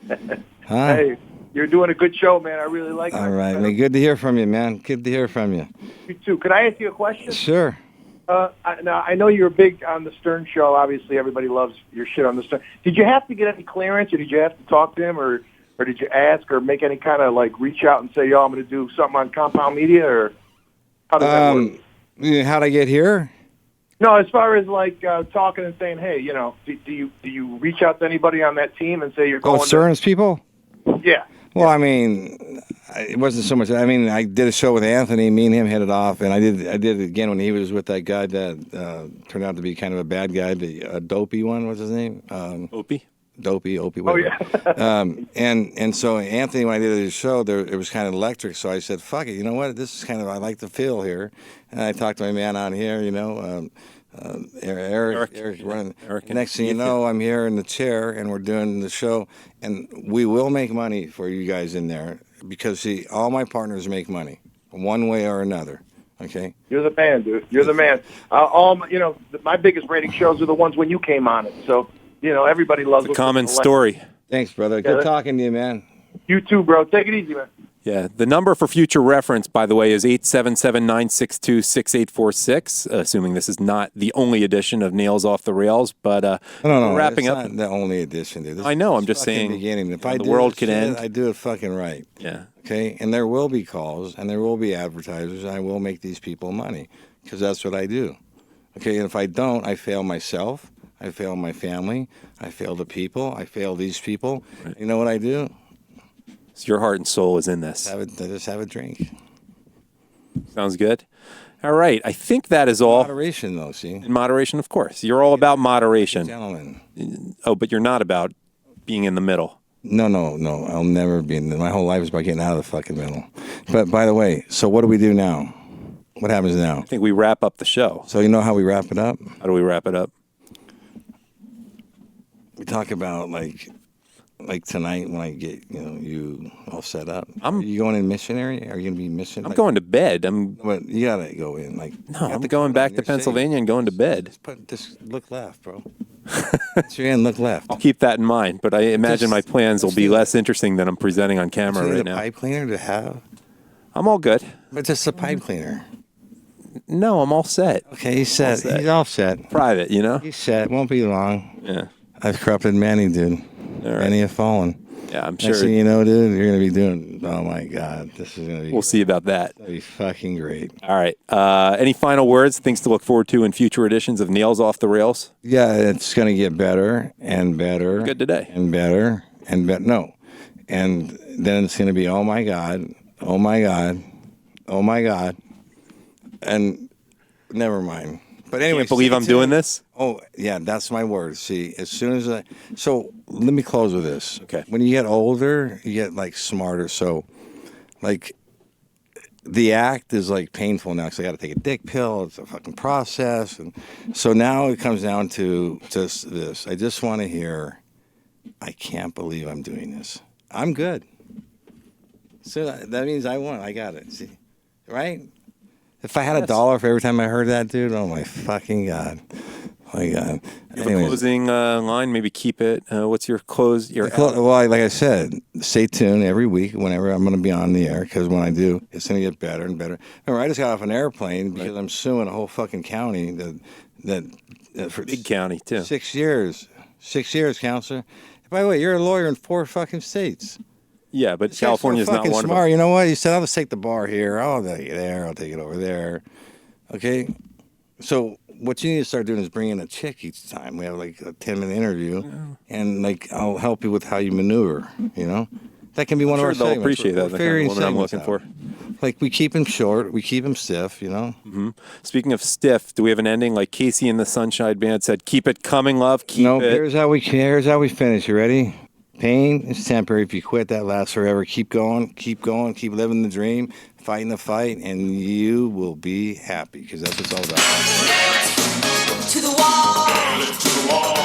Huh? Hey, you're doing a good show, man. I really like it. All right, man. Good to hear from you, man. Good to hear from you. You too. Could I ask you a question? Sure. Now, I know you're big on the Stern show. Obviously, everybody loves your shit on the Stern. Did you have to get any clearance, or did you have to talk to him, or did you ask or make any kind of, like, reach out and say, yo, I'm going to do something on Compound Media, or how does that work? How'd I get here? No, as far as, like, talking and saying, hey, you know, do you reach out to anybody on that team and say you're going Stern's people? Yeah. Well, I mean, it wasn't so much. I mean, I did a show with Anthony. Me and him hit it off, and I did it again when he was with that guy that turned out to be kind of a bad guy, the dopey one. What's his name? Opie. Opie. Oh, yeah. And so Anthony, when I did his show, it was kind of electric. So I said, "Fuck it, you know what? This is kind of I like the feel here." And I talked to my man on here, you know, Eric running. Next thing you know, I'm here in the chair, and we're doing the show, and we will make money for you guys in there because see, all my partners make money one way or another. Okay. You're the man, dude. You're the man. My biggest rating shows are the ones when you came on it. So. You know, everybody loves it's a common story. Thanks, brother. Good talking to you, man. You too, bro. Take it easy, man. Yeah. The number for future reference, by the way, is 877-962-6846, assuming this is not the only edition of Nails Off the Rails. But no, we're wrapping it's up. Not the only edition, dude. I know. I'm just saying. Beginning. If the world could end, I do it fucking right. Yeah. Okay. And there will be calls, and there will be advertisers, and I will make these people money because that's what I do. Okay. And if I don't, I fail myself. I fail my family. I fail the people. I fail these people. Right. You know what I do? So your heart and soul is in this. Just have a drink. Sounds good. All right. I think that is all. Moderation, though, see? In moderation, of course. You're all about moderation. Gentlemen. Oh, but you're not about being in the middle. No. I'll never be in the My whole life is about getting out of the fucking middle. But, by the way, so what do we do now? What happens now? I think we wrap up the show. So you know how we wrap it up? How do we wrap it up? We talk about like tonight when I get you all set up. Are you going in missionary? Are you going to be mission? I'm going to bed. But you gotta go in I'm going back to Pennsylvania and going to bed. Just look left, bro. Put your hand, look left. I'll keep that in mind. But I imagine my plans will be less interesting than I'm presenting on camera right now. A pipe cleaner to have? I'm all good. But just a pipe cleaner. No, I'm all set. Okay, he's set. He's all set. Private, you know. He's set. Won't be long. Yeah. I've corrupted many, dude. All right. Many have fallen. Yeah, I'm sure. Next thing you know, dude, you're going to be doing, oh my God, this is going to be. We'll see about that. It's going to be fucking great. All right. Any final words, things to look forward to in future editions of Nails Off the Rails? Yeah, it's going to get better and better. Good today. And better and better. No. And then it's going to be, oh my God, oh my God, oh my God. And never mind. But anyway, Can't believe I'm doing this. Oh, yeah, that's my word. See, as soon as so let me close with this. Okay. When you get older, you get like smarter. So, like, the act is like painful now because I got to take a dick pill. It's a fucking process. And so now it comes down to just this. I just want to hear, I can't believe I'm doing this. I'm good. So that means I won. I got it. See, right? If I had $1 for every time I heard that, dude, oh my fucking God. Oh my God. You have a closing line, maybe keep it. What's your close? Well, like I said, stay tuned every week whenever I'm going to be on the air, because when I do, it's going to get better and better. Remember, I just got off an airplane because I'm suing a whole fucking county that for big county, too. 6 years. 6 years, counselor. By the way, you're a lawyer in 4 fucking states. Yeah, but California's not one smart. of them. You know what? You said, I'll just take the bar here. I'll take it there. I'll take it over there. Okay? So what you need to start doing is bring in a chick each time. We have like a 10-minute interview, and like I'll help you with how you maneuver, you know? That can be one of our segments. They'll appreciate that. The kind of woman I'm looking for. Like, we keep him short. We keep him stiff, you know? Mm-hmm. Speaking of stiff, do we have an ending? Like Casey and the Sunshine Band said, keep it coming, love. Keep it. Here's how we finish. You ready? Pain is temporary. If you quit, that lasts forever. Keep going. Keep going. Keep living the dream. Fighting the fight. And you will be happy, because that's what it's all about. To the wall. To the wall.